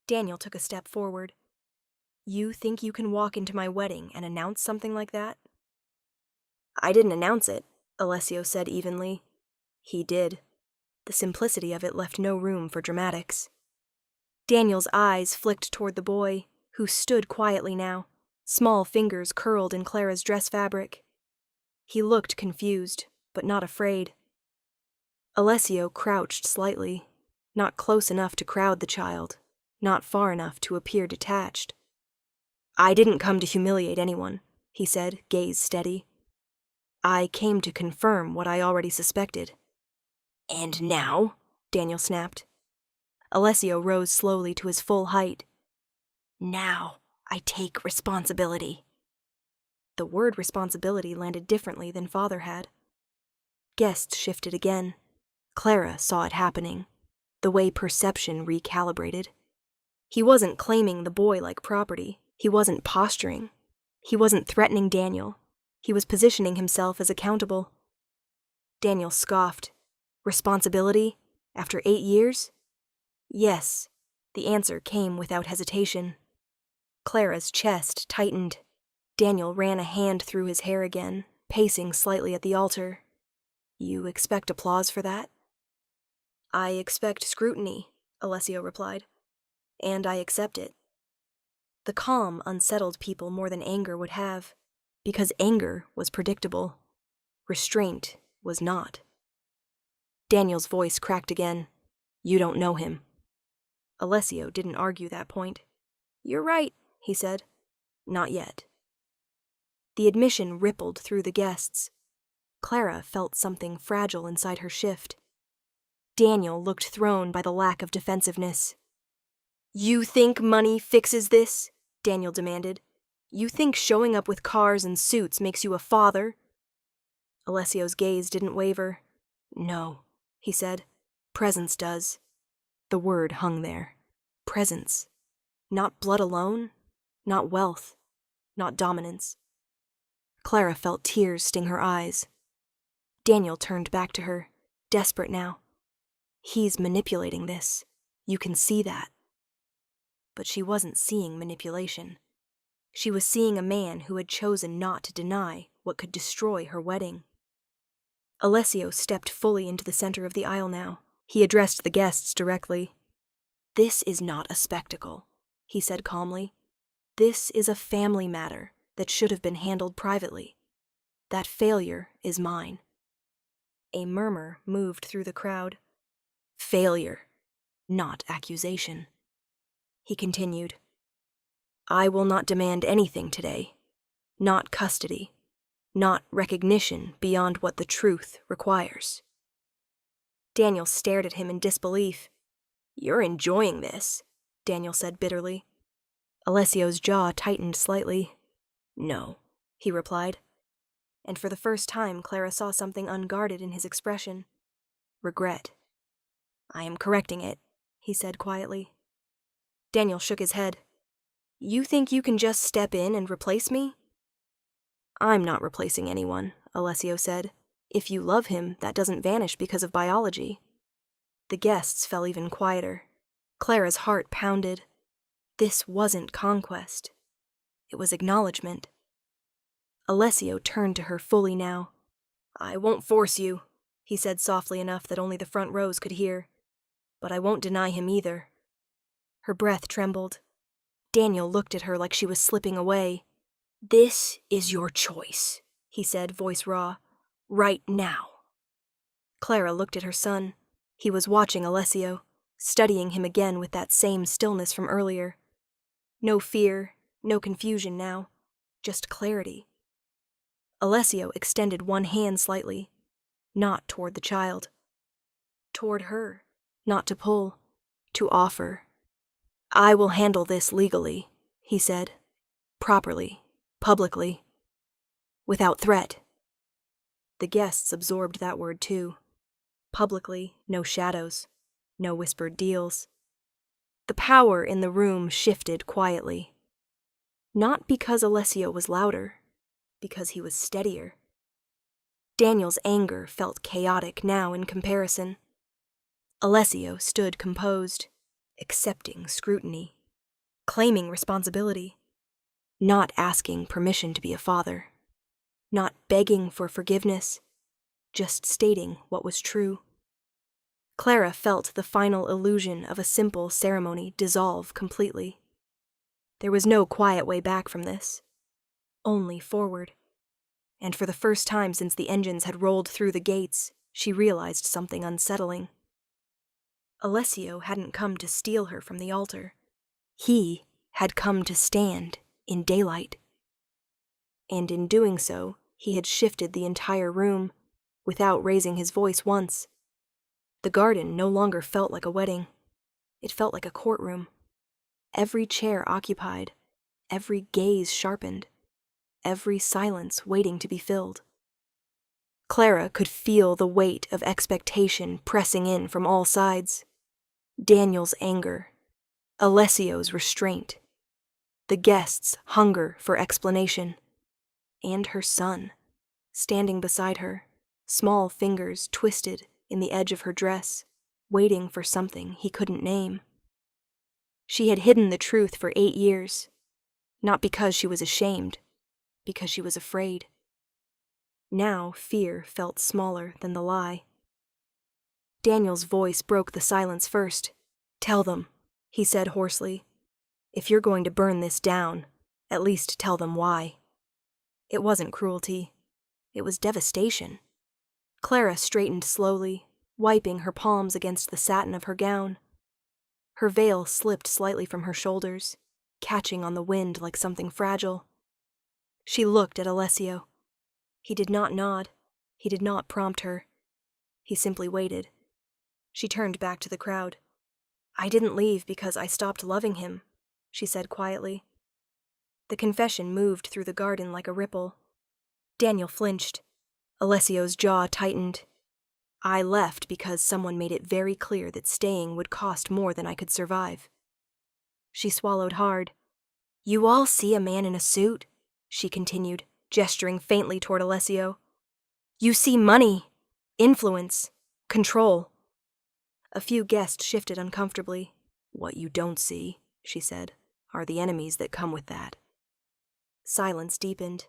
Daniel took a step forward. You think you can walk into my wedding and announce something like that? I didn't announce it, Alessio said evenly. He did. The simplicity of it left no room for dramatics. Daniel's eyes flicked toward the boy, who stood quietly now, small fingers curled in Clara's dress fabric. He looked confused, but not afraid. Alessio crouched slightly, not close enough to crowd the child, not far enough to appear detached. I didn't come to humiliate anyone, he said, gaze steady. I came to confirm what I already suspected. And now? Daniel snapped. Alessio rose slowly to his full height. Now I take responsibility. The word responsibility landed differently than Father had. Guests shifted again. Clara saw it happening, the way perception recalibrated. He wasn't claiming the boy like property. He wasn't posturing. He wasn't threatening Daniel. He was positioning himself as accountable. Daniel scoffed. Responsibility? After 8 years? Yes. The answer came without hesitation. Clara's chest tightened. Daniel ran a hand through his hair again, pacing slightly at the altar. You expect applause for that? I expect scrutiny, Alessio replied. And I accept it. The calm unsettled people more than anger would have, because anger was predictable. Restraint was not. Daniel's voice cracked again. You don't know him. Alessio didn't argue that point. You're right, he said. Not yet. The admission rippled through the guests. Clara felt something fragile inside her shift. Daniel looked thrown by the lack of defensiveness. You think money fixes this? Daniel demanded. You think showing up with cars and suits makes you a father? Alessio's gaze didn't waver. No, he said. Presence does. The word hung there. Presence. Not blood alone, not wealth, not dominance. Clara felt tears sting her eyes. Daniel turned back to her, desperate now. He's manipulating this. You can see that. But she wasn't seeing manipulation. She was seeing a man who had chosen not to deny what could destroy her wedding. Alessio stepped fully into the center of the aisle now. He addressed the guests directly. This is not a spectacle, he said calmly. This is a family matter that should have been handled privately. That failure is mine. A murmur moved through the crowd. Failure, not accusation. He continued. I will not demand anything today. Not custody. Not recognition beyond what the truth requires. Daniel stared at him in disbelief. You're enjoying this, Daniel said bitterly. Alessio's jaw tightened slightly. No, he replied. And for the first time, Clara saw something unguarded in his expression. Regret. I am correcting it, he said quietly. Daniel shook his head. You think you can just step in and replace me? I'm not replacing anyone, Alessio said. If you love him, that doesn't vanish because of biology. The guests fell even quieter. Clara's heart pounded. This wasn't conquest. It was acknowledgement. Alessio turned to her fully now. I won't force you, he said softly enough that only the front rows could hear. But I won't deny him either. Her breath trembled. Daniel looked at her like she was slipping away. This is your choice, he said, voice raw. Right now. Clara looked at her son. He was watching Alessio, studying him again with that same stillness from earlier. No fear, no confusion now, just clarity. Alessio extended one hand slightly, not toward the child. Toward her, not to pull, to offer. I will handle this legally, he said. Properly, publicly. Without threat. The guests absorbed that word too. Publicly, no shadows, no whispered deals. The power in the room shifted quietly. Not because Alessio was louder, because he was steadier. Daniel's anger felt chaotic now in comparison. Alessio stood composed, accepting scrutiny, claiming responsibility. not asking permission to be a father, not begging for forgiveness, just stating what was true. Clara felt the final illusion of a simple ceremony dissolve completely. There was no quiet way back from this, only forward. And for the first time since the engines had rolled through the gates, she realized something unsettling. Alessio hadn't come to steal her from the altar. He had come to stand in daylight. And in doing so, he had shifted the entire room, without raising his voice once. The garden no longer felt like a wedding. It felt like a courtroom. Every chair occupied, every gaze sharpened, every silence waiting to be filled. Clara could feel the weight of expectation pressing in from all sides. Daniel's anger, Alessio's restraint, the guests' hunger for explanation, and her son, standing beside her, small fingers twisted in the edge of her dress, waiting for something he couldn't name. She had hidden the truth for 8 years, not because she was ashamed, because she was afraid. Now fear felt smaller than the lie. Daniel's voice broke the silence first. "Tell them," he said hoarsely. "If you're going to burn this down, at least tell them why." It wasn't cruelty. It was devastation. Clara straightened slowly, wiping her palms against the satin of her gown. Her veil slipped slightly from her shoulders, catching on the wind like something fragile. She looked at Alessio. He did not nod. He did not prompt her. He simply waited. She turned back to the crowd. "I didn't leave because I stopped loving him," she said quietly. The confession moved through the garden like a ripple. Daniel flinched. Alessio's jaw tightened. "I left because someone made it very clear that staying would cost more than I could survive." She swallowed hard. "You all see a man in a suit," she continued, gesturing faintly toward Alessio. "You see money, influence, control." A few guests shifted uncomfortably. "What you don't see," she said, "are the enemies that come with that." Silence deepened.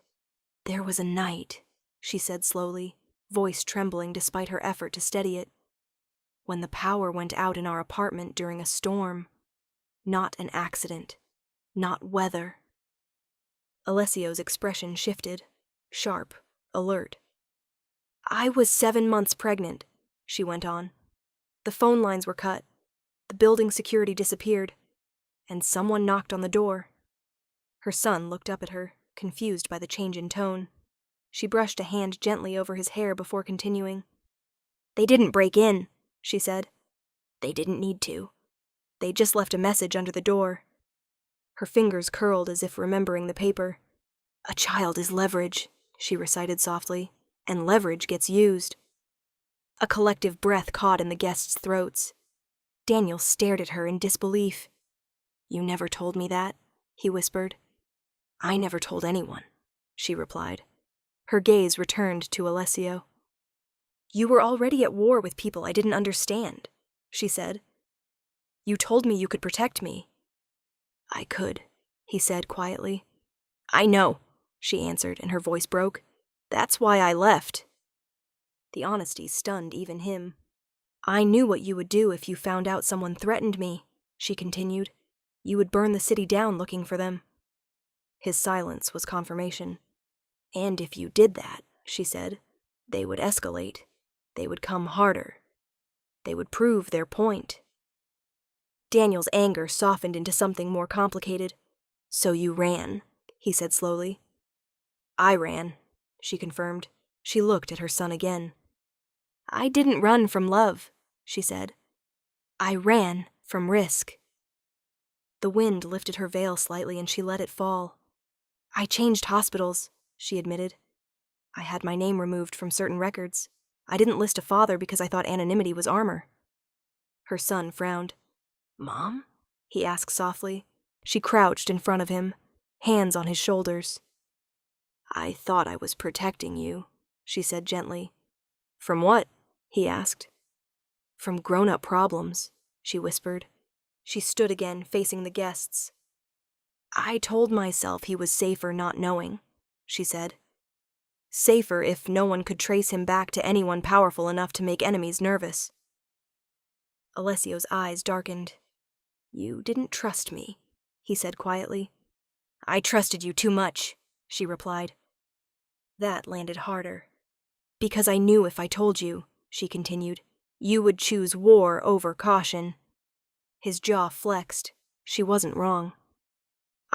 "There was a night," she said slowly, voice trembling despite her effort to steady it, "when the power went out in our apartment during a storm. Not an accident. Not weather." Alessio's expression shifted, sharp, alert. "I was 7 months pregnant," she went on. "The phone lines were cut. The building security disappeared. And someone knocked on the door." Her son looked up at her, confused by the change in tone. She brushed a hand gently over his hair before continuing. "They didn't break in," she said. "They didn't need to. They just left a message under the door." Her fingers curled as if remembering the paper. "A child is leverage," she recited softly, "and leverage gets used." A collective breath caught in the guests' throats. Daniel stared at her in disbelief. "You never told me that," he whispered. "I never told anyone," she replied. Her gaze returned to Alessio. "You were already at war with people I didn't understand," she said. "You told me you could protect me." "I could," he said quietly. "I know," she answered, and her voice broke. "That's why I left." The honesty stunned even him. "I knew what you would do if you found out someone threatened me," she continued. "You would burn the city down looking for them." His silence was confirmation. "And if you did that," she said, "they would escalate. They would come harder. They would prove their point." Daniel's anger softened into something more complicated. "So you ran," he said slowly. "I ran," she confirmed. She looked at her son again. "I didn't run from love," she said. "I ran from risk." The wind lifted her veil slightly and she let it fall. "I changed hospitals," she admitted. "I had my name removed from certain records. I didn't list a father because I thought anonymity was armor." Her son frowned. "Mom?" he asked softly. She crouched in front of him, hands on his shoulders. "I thought I was protecting you," she said gently. "From what?" he asked. "From grown-up problems," she whispered. She stood again, facing the guests. I told myself he was safer not knowing, she said. Safer if no one could trace him back to anyone powerful enough to make enemies nervous. Alessio's eyes darkened. You didn't trust me, he said quietly. I trusted you too much, she replied. That landed harder. Because I knew if I told you, she continued, you would choose war over caution. His jaw flexed. She wasn't wrong.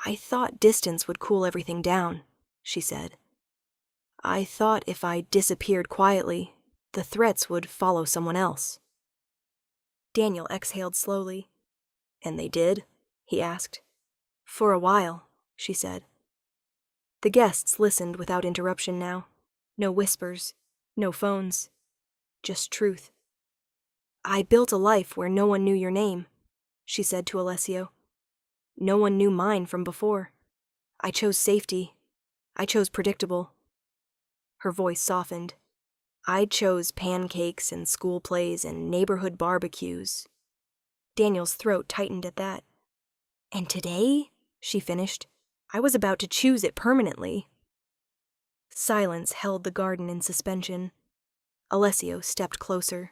I thought distance would cool everything down, she said. I thought if I disappeared quietly, the threats would follow someone else. Daniel exhaled slowly. And they did? He asked. For a while, she said. The guests listened without interruption now. No whispers, no phones, just truth. I built a life where no one knew your name, she said to Alessio. No one knew mine from before. I chose safety. I chose predictable. Her voice softened. I chose pancakes and school plays and neighborhood barbecues. Daniel's throat tightened at that. And today, she finished, I was about to choose it permanently. Silence held the garden in suspension. Alessio stepped closer,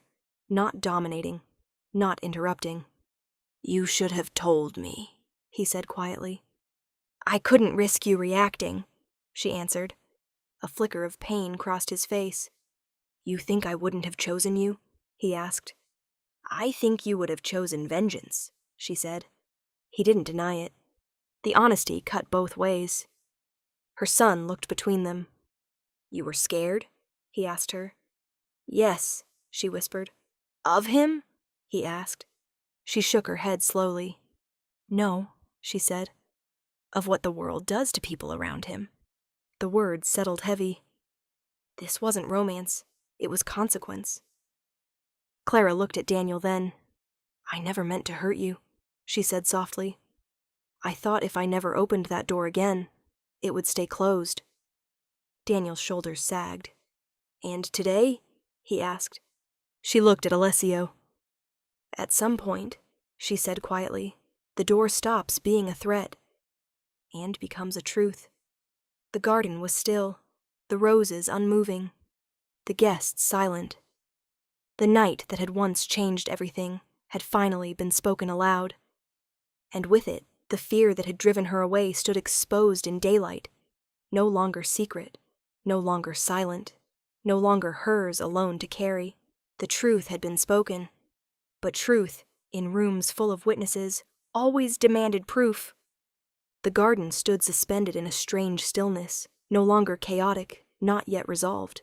not dominating, not interrupting. You should have told me, he said quietly. I couldn't risk you reacting, she answered. A flicker of pain crossed his face. You think I wouldn't have chosen you? He asked. I think you would have chosen vengeance, she said. He didn't deny it. The honesty cut both ways. Her son looked between them. You were scared? He asked her. Yes, she whispered. Of him? He asked. She shook her head slowly. No, she said. Of what the world does to people around him. The words settled heavy. This wasn't romance. It was consequence. Clara looked at Daniel then. I never meant to hurt you, she said softly. I thought if I never opened that door again, it would stay closed. Daniel's shoulders sagged. And today? He asked. She looked at Alessio. At some point, she said quietly, the door stops being a threat and becomes a truth. The garden was still, the roses unmoving, the guests silent. The night that had once changed everything had finally been spoken aloud. And with it, the fear that had driven her away stood exposed in daylight, no longer secret, no longer silent, no longer hers alone to carry. The truth had been spoken. But truth, in rooms full of witnesses, always demanded proof. The garden stood suspended in a strange stillness, no longer chaotic, not yet resolved.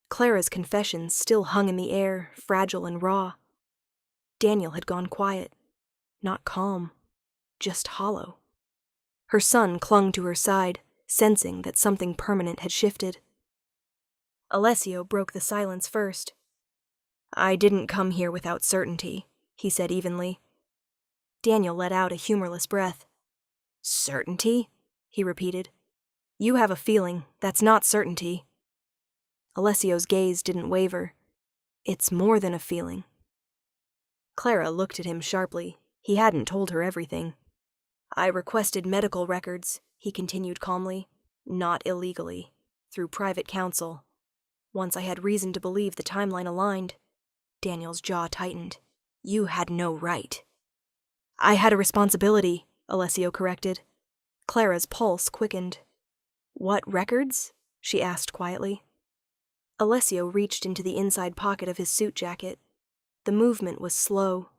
Clara's confessions still hung in the air, fragile and raw. Daniel had gone quiet, not calm, just hollow. Her son clung to her side, sensing that something permanent had shifted. Alessio broke the silence first. I didn't come here without certainty, he said evenly. Daniel let out a humorless breath. Certainty? He repeated. You have a feeling, that's not certainty. Alessio's gaze didn't waver. It's more than a feeling. Clara looked at him sharply. He hadn't told her everything. I requested medical records, he continued calmly. Not illegally. Through private counsel. Once I had reason to believe the timeline aligned. Daniel's jaw tightened. You had no right. I had a responsibility, Alessio corrected. Clara's pulse quickened. What records? She asked quietly. Alessio reached into the inside pocket of his suit jacket. The movement was slow,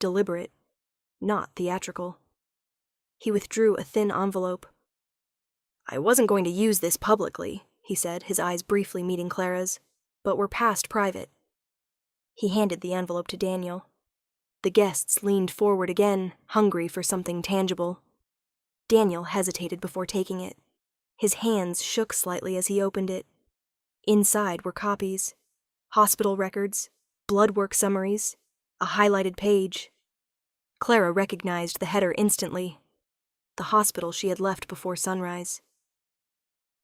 deliberate, not theatrical. He withdrew a thin envelope. I wasn't going to use this publicly, he said, his eyes briefly meeting Clara's, but we're past private. He handed the envelope to Daniel. The guests leaned forward again, hungry for something tangible. Daniel hesitated before taking it. His hands shook slightly as he opened it. Inside were copies, hospital records, blood work summaries, a highlighted page. Clara recognized the header instantly. The hospital she had left before sunrise.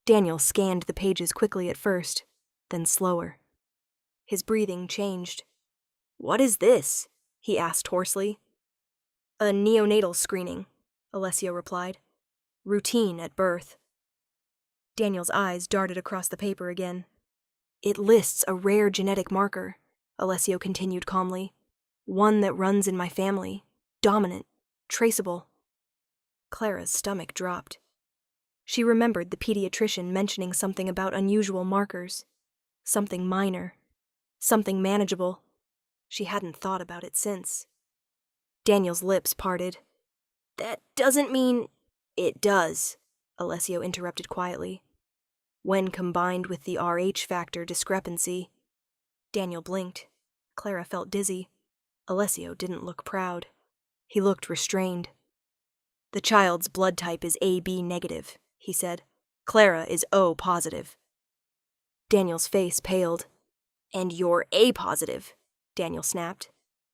Daniel scanned the pages quickly at first, then slower. His breathing changed. What is this? He asked hoarsely. A neonatal screening, Alessio replied. Routine at birth. Daniel's eyes darted across the paper again. It lists a rare genetic marker, Alessio continued calmly. One that runs in my family. Dominant. Traceable. Clara's stomach dropped. She remembered the pediatrician mentioning something about unusual markers. Something minor. Something manageable. She hadn't thought about it since. Daniel's lips parted. That doesn't mean... It does, Alessio interrupted quietly. When combined with the Rh factor discrepancy... Daniel blinked. Clara felt dizzy. Alessio didn't look proud. He looked restrained. The child's blood type is AB negative, he said. Clara is O positive. Daniel's face paled. And you're A positive, Daniel snapped.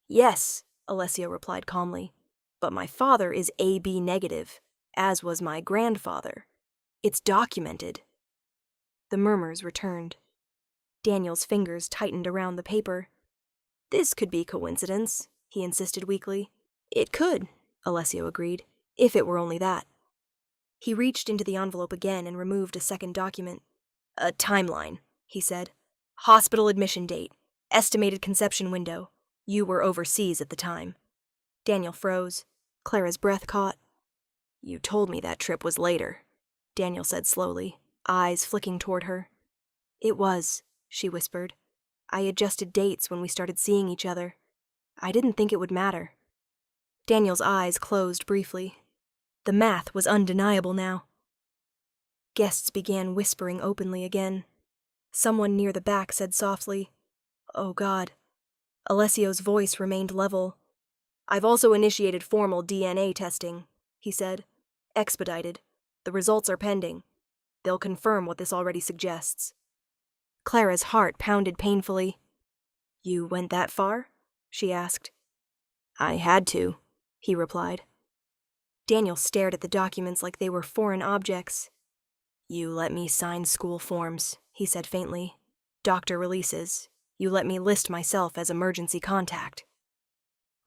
Yes, Alessio replied calmly. But my father is AB negative, as was my grandfather. It's documented. The murmurs returned. Daniel's fingers tightened around the paper. This could be coincidence, he insisted weakly. It could, Alessio agreed, if it were only that. He reached into the envelope again and removed a second document. A timeline, he said. Hospital admission date. Estimated conception window. You were overseas at the time. Daniel froze. Clara's breath caught. You told me that trip was later, Daniel said slowly, eyes flicking toward her. It was, she whispered. I adjusted dates when we started seeing each other. I didn't think it would matter. Daniel's eyes closed briefly. The math was undeniable now. Guests began whispering openly again. Someone near the back said softly, Oh God. Alessio's voice remained level. I've also initiated formal DNA testing, he said. Expedited. The results are pending. They'll confirm what this already suggests. Clara's heart pounded painfully. You went that far? She asked. I had to, he replied. Daniel stared at the documents like they were foreign objects. You let me sign school forms, he said faintly. Doctor releases. You let me list myself as emergency contact.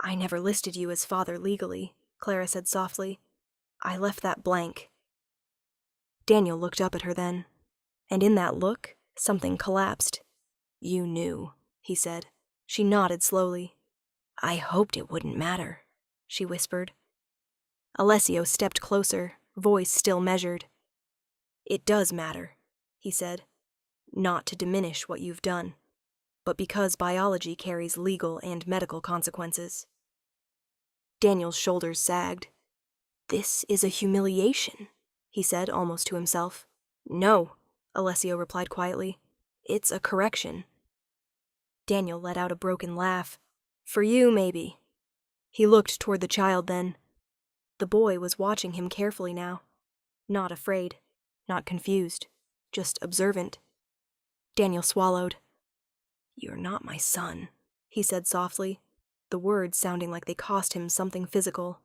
I never listed you as father legally, Clara said softly. I left that blank. Daniel looked up at her then, and in that look, something collapsed. You knew, he said. She nodded slowly. I hoped it wouldn't matter, she whispered. Alessio stepped closer, voice still measured. It does matter, he said. Not to diminish what you've done, but because biology carries legal and medical consequences. Daniel's shoulders sagged. This is a humiliation, he said almost to himself. No, Alessio replied quietly. It's a correction. Daniel let out a broken laugh. For you, maybe. He looked toward the child then. The boy was watching him carefully now. Not afraid, not confused, just observant. Daniel swallowed. You're not my son, he said softly, the words sounding like they cost him something physical.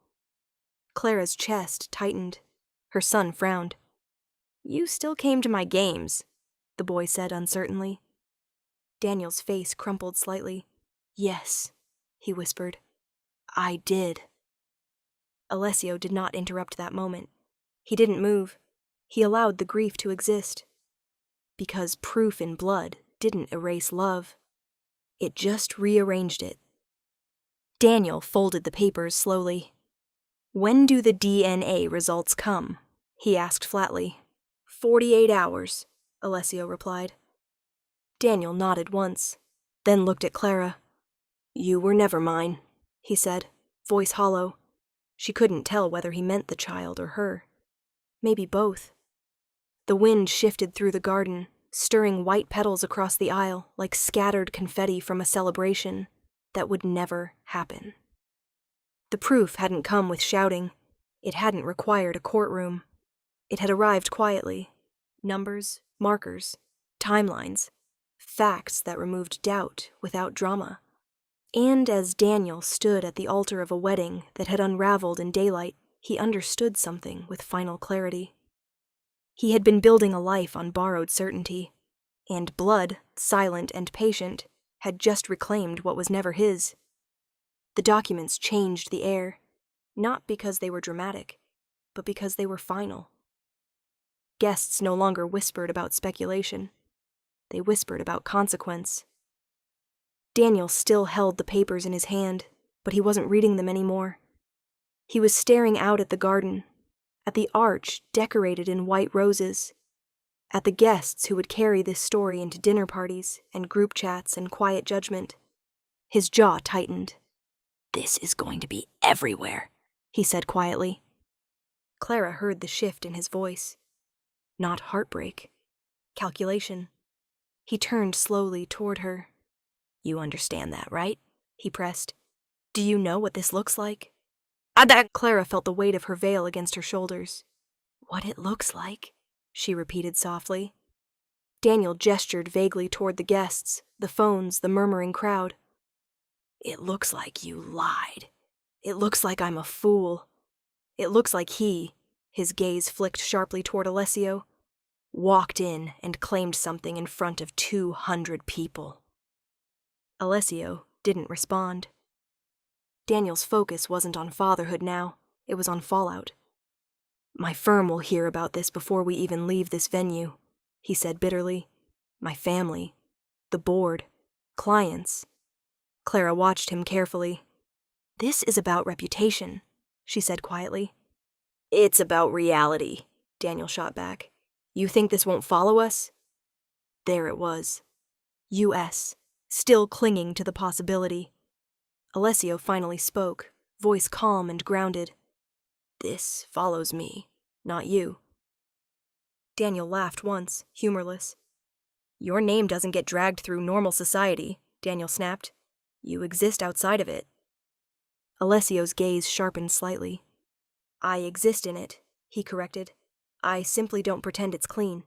Clara's chest tightened. Her son frowned. You still came to my games, the boy said uncertainly. Daniel's face crumpled slightly. Yes, he whispered. I did. Alessio did not interrupt that moment. He didn't move. He allowed the grief to exist. Because proof in blood didn't erase love. It just rearranged it. Daniel folded the papers slowly. When do the DNA results come? He asked flatly. 48 hours, Alessio replied. Daniel nodded once, then looked at Clara. You were never mine, he said, voice hollow. She couldn't tell whether he meant the child or her. Maybe both. The wind shifted through the garden, stirring white petals across the aisle like scattered confetti from a celebration that would never happen. The proof hadn't come with shouting. It hadn't required a courtroom. It had arrived quietly. Numbers, markers, timelines, facts that removed doubt without drama. And as Daniel stood at the altar of a wedding that had unraveled in daylight, he understood something with final clarity. He had been building a life on borrowed certainty, and blood, silent and patient, had just reclaimed what was never his. The documents changed the air, not because they were dramatic, but because they were final. Guests no longer whispered about speculation. They whispered about consequence. Daniel still held the papers in his hand, but he wasn't reading them anymore. He was staring out at the garden, at the arch decorated in white roses, at the guests who would carry this story into dinner parties and group chats and quiet judgment. His jaw tightened. "This is going to be everywhere," he said quietly. Clara heard the shift in his voice. Not heartbreak. Calculation. He turned slowly toward her. "You understand that, right?" he pressed. "Do you know what this looks like?" Clara felt the weight of her veil against her shoulders. "What it looks like," she repeated softly. Daniel gestured vaguely toward the guests, the phones, the murmuring crowd. "It looks like you lied. It looks like I'm a fool. It looks like he," his gaze flicked sharply toward Alessio, "walked in and claimed something in front of 200 people. Alessio didn't respond. Daniel's focus wasn't on fatherhood now, it was on fallout. "My firm will hear about this before we even leave this venue," he said bitterly. "My family, the board, clients." Clara watched him carefully. "This is about reputation," she said quietly. "It's about reality," Daniel shot back. "You think this won't follow us?" There it was. U.S., still clinging to the possibility. Alessio finally spoke, voice calm and grounded. "This follows me, not you." Daniel laughed once, humorless. "Your name doesn't get dragged through normal society," Daniel snapped. "You exist outside of it." Alessio's gaze sharpened slightly. "I exist in it," he corrected. "I simply don't pretend it's clean."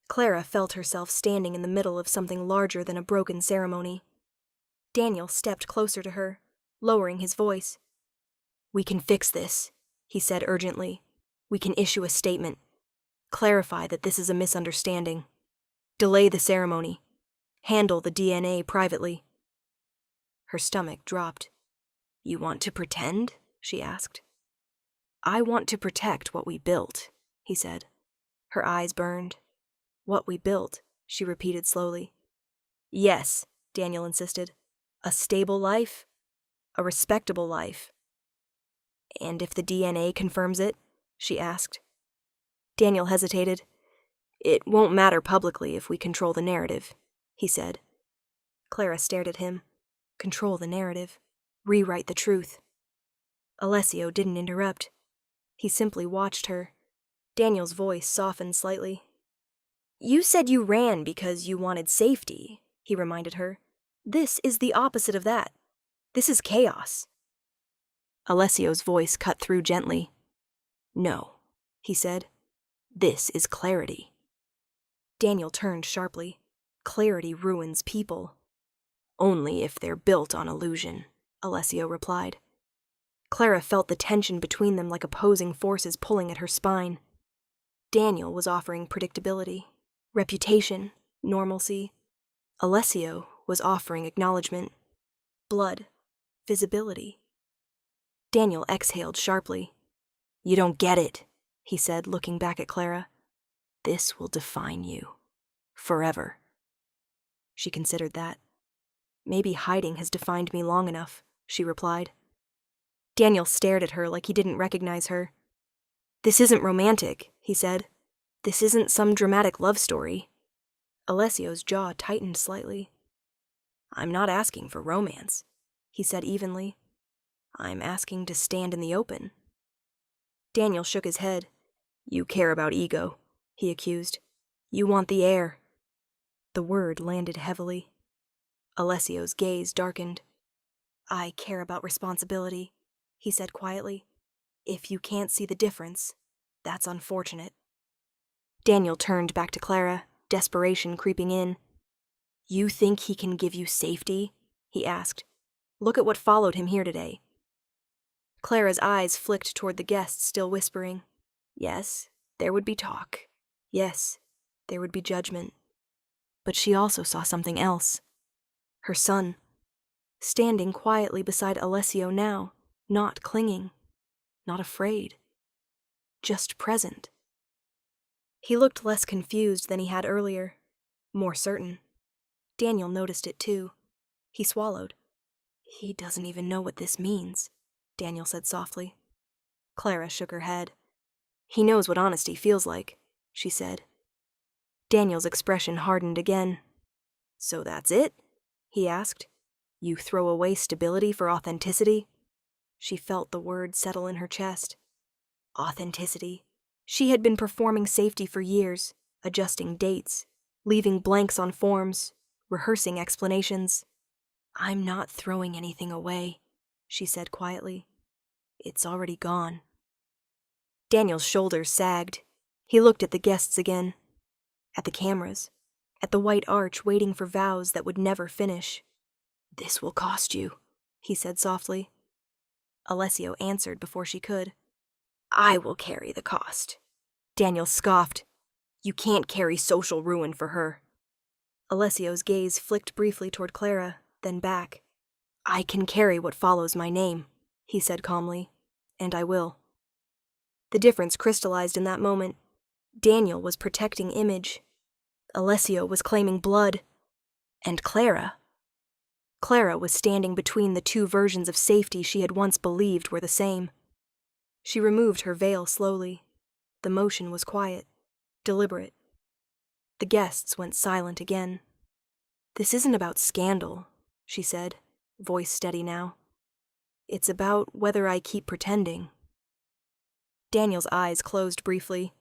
Clara felt herself standing in the middle of something larger than a broken ceremony. Daniel stepped closer to her, lowering his voice. "We can fix this," he said urgently. "We can issue a statement. Clarify that this is a misunderstanding. Delay the ceremony. Handle the DNA privately." Her stomach dropped. "You want to pretend?" she asked. "I want to protect what we built," he said. Her eyes burned. "What we built," she repeated slowly. "Yes," Daniel insisted. "A stable life, a respectable life." "And if the DNA confirms it?" she asked. Daniel hesitated. "It won't matter publicly if we control the narrative," he said. Clara stared at him. Control the narrative. Rewrite the truth. Alessio didn't interrupt. He simply watched her. Daniel's voice softened slightly. "You said you ran because you wanted safety," he reminded her. "This is the opposite of that. This is chaos." Alessio's voice cut through gently. "No," he said. "This is clarity." Daniel turned sharply. "Clarity ruins people." "Only if they're built on illusion," Alessio replied. Clara felt the tension between them like opposing forces pulling at her spine. Daniel was offering predictability, reputation, normalcy. Alessio was offering acknowledgement, blood, visibility. Daniel exhaled sharply. "You don't get it," he said, looking back at Clara. "This will define you. Forever." She considered that. "Maybe hiding has defined me long enough," she replied. Daniel stared at her like he didn't recognize her. "This isn't romantic," he said. "This isn't some dramatic love story." Alessio's jaw tightened slightly. "I'm not asking for romance," he said evenly. "I'm asking to stand in the open." Daniel shook his head. "You care about ego," he accused. "You want the air." The word landed heavily. Alessio's gaze darkened. "I care about responsibility," he said quietly. "If you can't see the difference, that's unfortunate." Daniel turned back to Clara, desperation creeping in. "You think he can give you safety?" he asked. "Look at what followed him here today." Clara's eyes flicked toward the guests still whispering. Yes, there would be talk. Yes, there would be judgment. But she also saw something else. Her son, standing quietly beside Alessio now, not clinging, not afraid. just present. He looked less confused than he had earlier, more certain. Daniel noticed it too. He swallowed. "He doesn't even know what this means," Daniel said softly. Clara shook her head. "He knows what honesty feels like," she said. Daniel's expression hardened again. "So that's it?" he asked. "You throw away stability for authenticity?" She felt the word settle in her chest. Authenticity. She had been performing safety for years, adjusting dates, leaving blanks on forms, rehearsing explanations. "I'm not throwing anything away," she said quietly. "It's already gone." Daniel's shoulders sagged. He looked at the guests again, at the cameras, at the white arch waiting for vows that would never finish. "This will cost you," he said softly. Alessio answered before she could. "I will carry the cost." Daniel scoffed. "You can't carry social ruin for her." Alessio's gaze flicked briefly toward Clara, then back. "I can carry what follows my name," he said calmly, "and I will." The difference crystallized in that moment. Daniel was protecting image. Alessio was claiming blood. And Clara was standing between the two versions of safety she had once believed were the same. She removed her veil slowly. The motion was quiet, deliberate. The guests went silent again. "This isn't about scandal," she said, voice steady now. "It's about whether I keep pretending." Daniel's eyes closed briefly.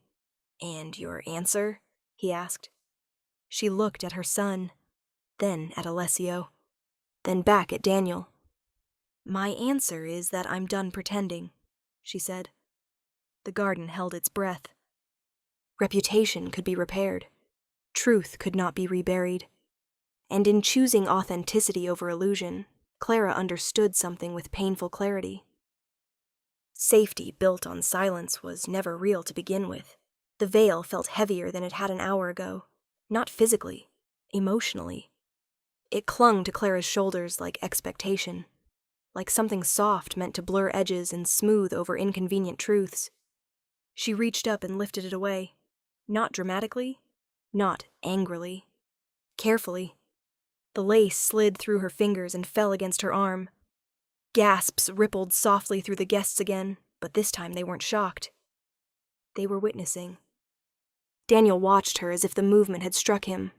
"And your answer?" he asked. She looked at her son, then at Alessio, then back at Daniel. "My answer is that I'm done pretending," she said. The garden held its breath. Reputation could be repaired. Truth could not be reburied. And in choosing authenticity over illusion, Clara understood something with painful clarity. Safety built on silence was never real to begin with. The veil felt heavier than it had an hour ago, not physically, emotionally. It clung to Clara's shoulders like expectation, like something soft meant to blur edges and smooth over inconvenient truths. She reached up and lifted it away, not dramatically, not angrily, carefully. The lace slid through her fingers and fell against her arm. Gasps rippled softly through the guests again, but this time they weren't shocked. They were witnessing. Daniel watched her as if the movement had struck him.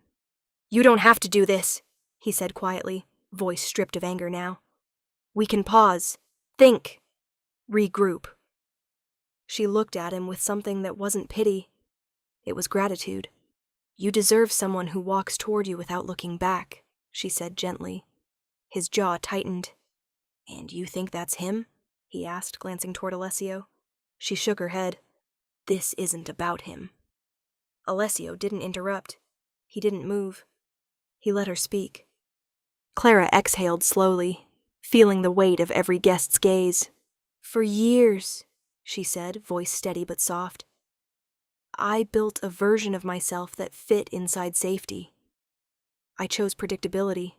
"You don't have to do this," he said quietly, voice stripped of anger now. "We can pause, think, regroup." She looked at him with something that wasn't pity. It was gratitude. "You deserve someone who walks toward you without looking back," she said gently. His jaw tightened. "And you think that's him?" he asked, glancing toward Alessio. She shook her head. "This isn't about him." Alessio didn't interrupt. He didn't move. He let her speak. Clara exhaled slowly, feeling the weight of every guest's gaze. "For years," she said, voice steady but soft, "I built a version of myself that fit inside safety. I chose predictability.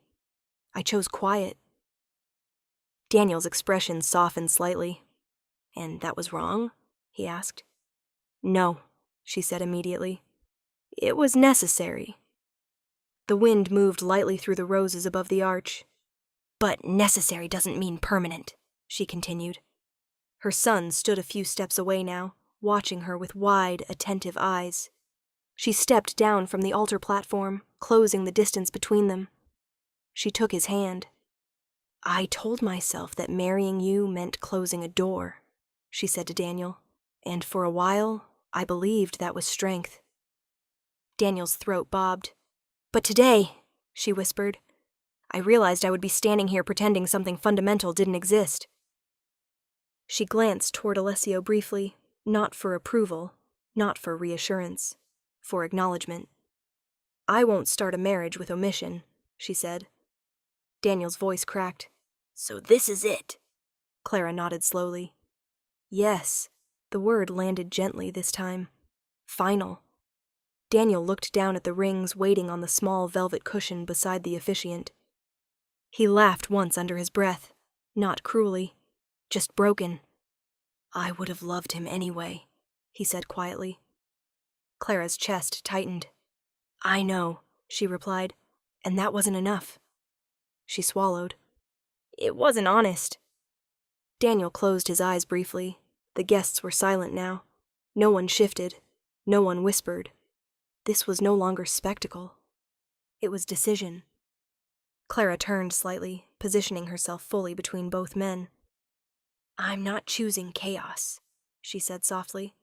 I chose quiet." Daniel's expression softened slightly. "And that was wrong?" he asked. "No," she said immediately. "It was necessary." The wind moved lightly through the roses above the arch. "But necessary doesn't mean permanent," she continued. Her son stood a few steps away now, watching her with wide, attentive eyes. She stepped down from the altar platform, closing the distance between them. She took his hand. "I told myself that marrying you meant closing a door," she said to Daniel, "and for a while, I believed that was strength." Daniel's throat bobbed. "But today," she whispered, "I realized I would be standing here pretending something fundamental didn't exist." She glanced toward Alessio briefly, not for approval, not for reassurance, for acknowledgement. "I won't start a marriage with omission," she said. Daniel's voice cracked. "So this is it?" Clara nodded slowly. "Yes." The word landed gently this time. Final. Daniel looked down at the rings waiting on the small velvet cushion beside the officiant. He laughed once under his breath, not cruelly, just broken. "I would have loved him anyway," he said quietly. Clara's chest tightened. I know, she replied, and that wasn't enough. She swallowed. It wasn't honest. Daniel closed his eyes briefly. The guests were silent now. No one shifted. No one whispered. This was no longer spectacle. It was decision. Clara turned slightly, positioning herself fully between both men. I'm not choosing chaos, she said softly.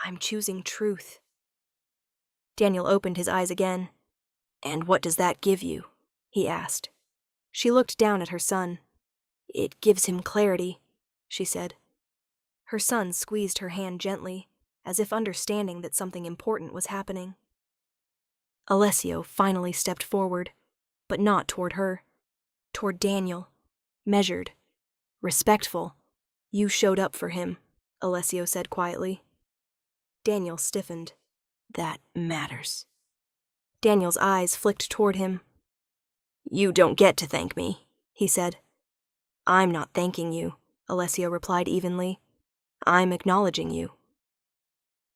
I'm choosing truth. Daniel opened his eyes again. And what does that give you? He asked. She looked down at her son. It gives him clarity, she said. Her son squeezed her hand gently, as if understanding that something important was happening. Alessio finally stepped forward, but not toward her. Toward Daniel. Measured. Respectful. You showed up for him, Alessio said quietly. Daniel stiffened. That matters. Daniel's eyes flicked toward him. You don't get to thank me, he said. I'm not thanking you, Alessio replied evenly. I'm acknowledging you.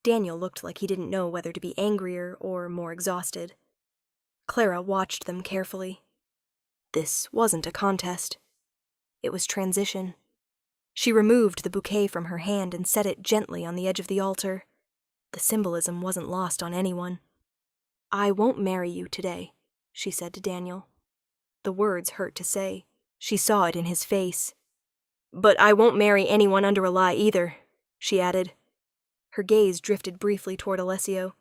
Daniel looked like he didn't know whether to be angrier or more exhausted. Clara watched them carefully. This wasn't a contest. It was transition. She removed the bouquet from her hand and set it gently on the edge of the altar. The symbolism wasn't lost on anyone. I won't marry you today, she said to Daniel. The words hurt to say. She saw it in his face. But I won't marry anyone under a lie either, she added. Her gaze drifted briefly toward Alessio.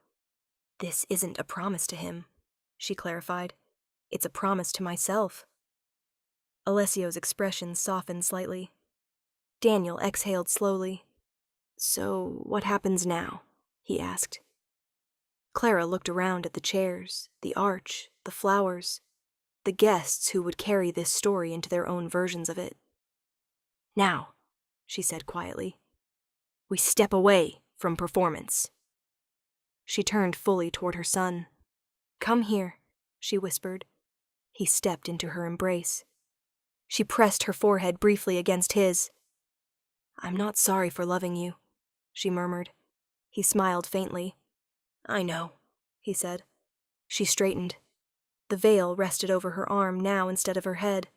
This isn't a promise to him, she clarified. It's a promise to myself. Alessio's expression softened slightly. Daniel exhaled slowly. So, what happens now? He asked. Clara looked around at the chairs, the arch, the flowers, the guests who would carry this story into their own versions of it. Now, she said quietly, we step away from performance. She turned fully toward her son. Come here, she whispered. He stepped into her embrace. She pressed her forehead briefly against his. I'm not sorry for loving you, she murmured. He smiled faintly. I know, he said. She straightened. The veil rested over her arm now instead of her head.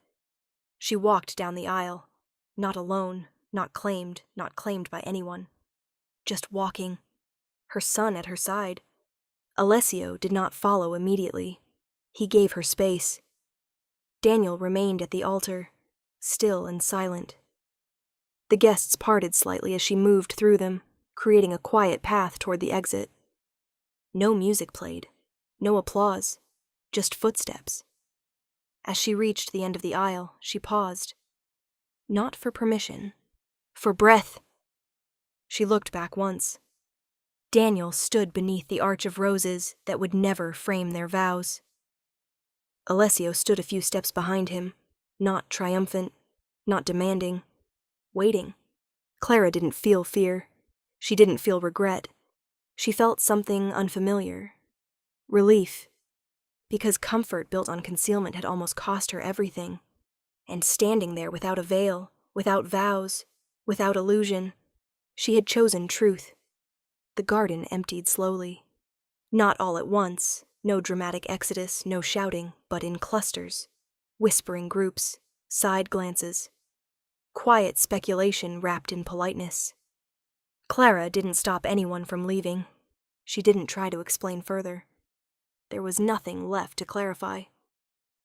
She walked down the aisle, not alone, not claimed by anyone. Just walking. Her son at her side. Alessio did not follow immediately. He gave her space. Daniel remained at the altar, still and silent. The guests parted slightly as she moved through them, creating a quiet path toward the exit. No music played, no applause, just footsteps. As she reached the end of the aisle, she paused. Not for permission, for breath. She looked back once. Daniel stood beneath the arch of roses that would never frame their vows. Alessio stood a few steps behind him, not triumphant, not demanding, waiting. Clara didn't feel fear. She didn't feel regret. She felt something unfamiliar. Relief. Because comfort built on concealment had almost cost her everything. And standing there without a veil, without vows, without illusion, she had chosen truth. The garden emptied slowly. Not all at once, no dramatic exodus, no shouting, but in clusters, whispering groups, side glances. Quiet speculation wrapped in politeness. Clara didn't stop anyone from leaving. She didn't try to explain further. There was nothing left to clarify.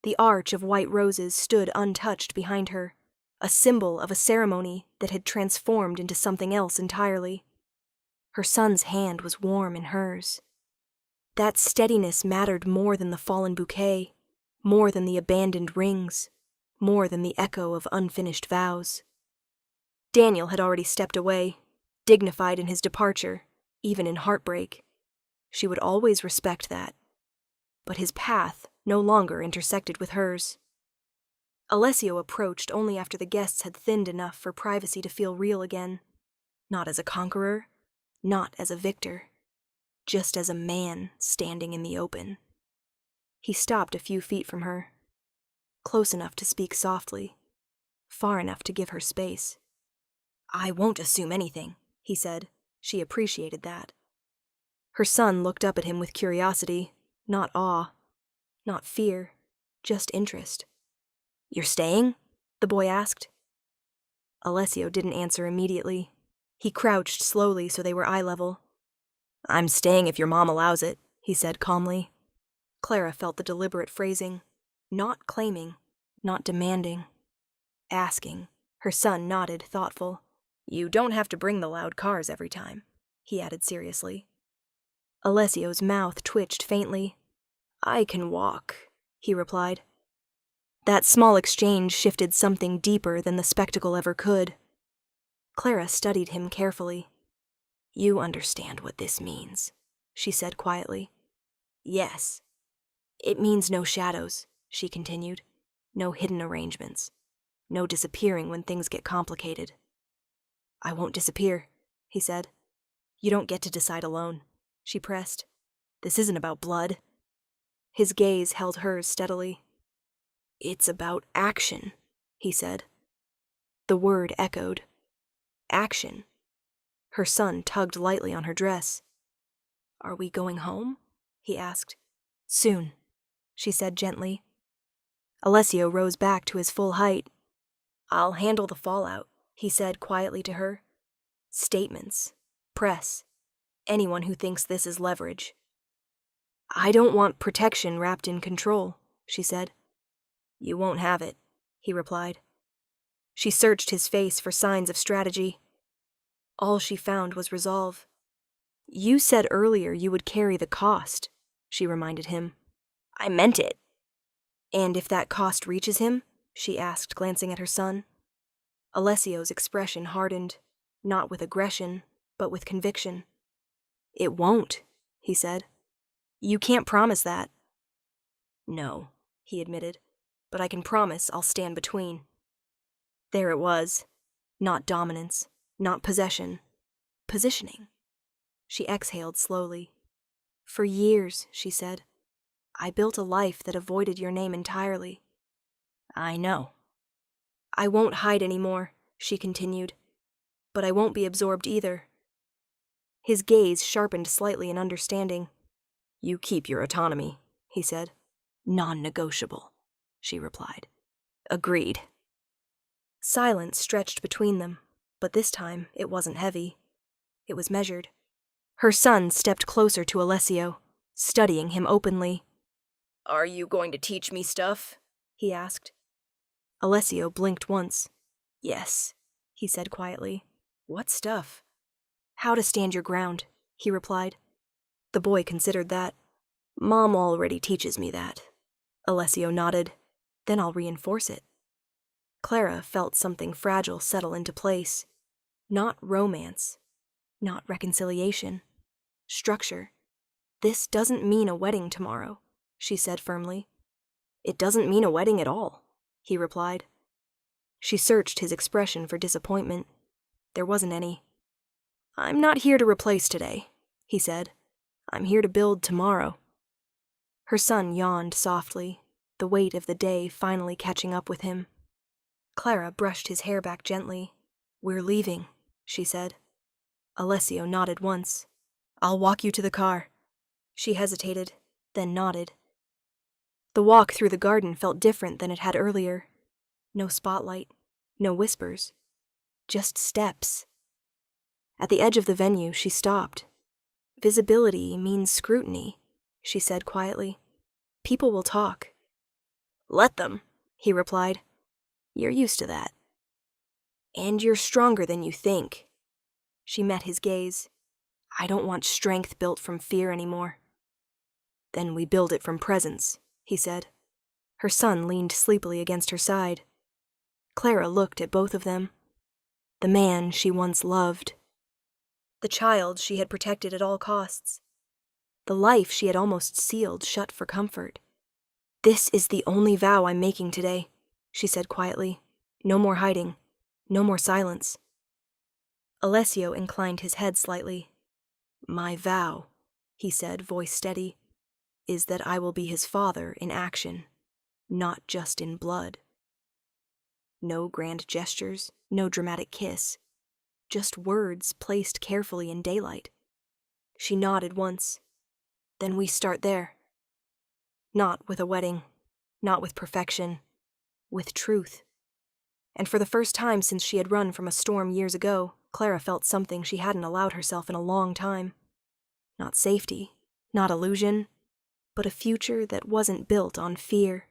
The arch of white roses stood untouched behind her, a symbol of a ceremony that had transformed into something else entirely. Her son's hand was warm in hers. That steadiness mattered more than the fallen bouquet, more than the abandoned rings, more than the echo of unfinished vows. Daniel had already stepped away, dignified in his departure, even in heartbreak. She would always respect that. But his path no longer intersected with hers. Alessio approached only after the guests had thinned enough for privacy to feel real again. Not as a conqueror, not as a victor, just as a man standing in the open. He stopped a few feet from her, close enough to speak softly, far enough to give her space. I won't assume anything, he said. She appreciated that. Her son looked up at him with curiosity, not awe, not fear, just interest. "You're staying?" the boy asked. Alessio didn't answer immediately. He crouched slowly so they were eye level. "I'm staying if your mom allows it," he said calmly. Clara felt the deliberate phrasing. Not claiming, not demanding. Asking. Her son nodded, thoughtful. "You don't have to bring the loud cars every time," he added seriously. Alessio's mouth twitched faintly. "I can walk," he replied. That small exchange shifted something deeper than the spectacle ever could. Clara studied him carefully. "You understand what this means," she said quietly. "Yes. It means no shadows," she continued. "No hidden arrangements. No disappearing when things get complicated." "I won't disappear," he said. "You don't get to decide alone," she pressed. "This isn't about blood." His gaze held hers steadily. "It's about action," he said. The word echoed. Action. Her son tugged lightly on her dress. "Are we going home?" he asked. "Soon," she said gently. Alessio rose back to his full height. "I'll handle the fallout," he said quietly to her. "Statements. Press. Anyone who thinks this is leverage." "I don't want protection wrapped in control," she said. "You won't have it," he replied. She searched his face for signs of strategy. All she found was resolve. "You said earlier you would carry the cost," she reminded him. "I meant it." "And if that cost reaches him?" she asked, glancing at her son. Alessio's expression hardened, not with aggression, but with conviction. "It won't," he said. "You can't promise that." "No," he admitted, "but I can promise I'll stand between." There it was. Not dominance, not possession. Positioning. She exhaled slowly. "For years," she said, "I built a life that avoided your name entirely." "I know." "I won't hide anymore," she continued. "But I won't be absorbed either." His gaze sharpened slightly in understanding. "You keep your autonomy," he said. "Non-negotiable," she replied. "Agreed." Silence stretched between them, but this time it wasn't heavy. It was measured. Her son stepped closer to Alessio, studying him openly. "Are you going to teach me stuff?" he asked. Alessio blinked once. "Yes," he said quietly. "What stuff?" "How to stand your ground," he replied. The boy considered that. "Mom already teaches me that." Alessio nodded. "Then I'll reinforce it." Clara felt something fragile settle into place. Not romance. Not reconciliation. Structure. "This doesn't mean a wedding tomorrow," she said firmly. "It doesn't mean a wedding at all," he replied. She searched his expression for disappointment. There wasn't any. "I'm not here to replace today," he said. "I'm here to build tomorrow." Her son yawned softly, the weight of the day finally catching up with him. Clara brushed his hair back gently. "We're leaving," she said. Alessio nodded once. "I'll walk you to the car." She hesitated, then nodded. The walk through the garden felt different than it had earlier. No spotlight, no whispers, just steps. At the edge of the venue, she stopped. "Visibility means scrutiny," she said quietly. "People will talk." "Let them," he replied. "You're used to that." "And you're stronger than you think." She met his gaze. "I don't want strength built from fear anymore." "Then we build it from presence," he said. Her son leaned sleepily against her side. Clara looked at both of them. The man she once loved. The child she had protected at all costs. The life she had almost sealed shut for comfort. "This is the only vow I'm making today," she said quietly. "No more hiding. No more silence." Alessio inclined his head slightly. "My vow," he said, voice steady, "is that I will be his father in action, not just in blood." No grand gestures, no dramatic kiss. just words placed carefully in daylight. She nodded once. Then we start there. Not with a wedding, not with perfection, with truth. And for the first time since she had run from a storm years ago, Clara felt something she hadn't allowed herself in a long time. Not safety, not illusion, but a future that wasn't built on fear,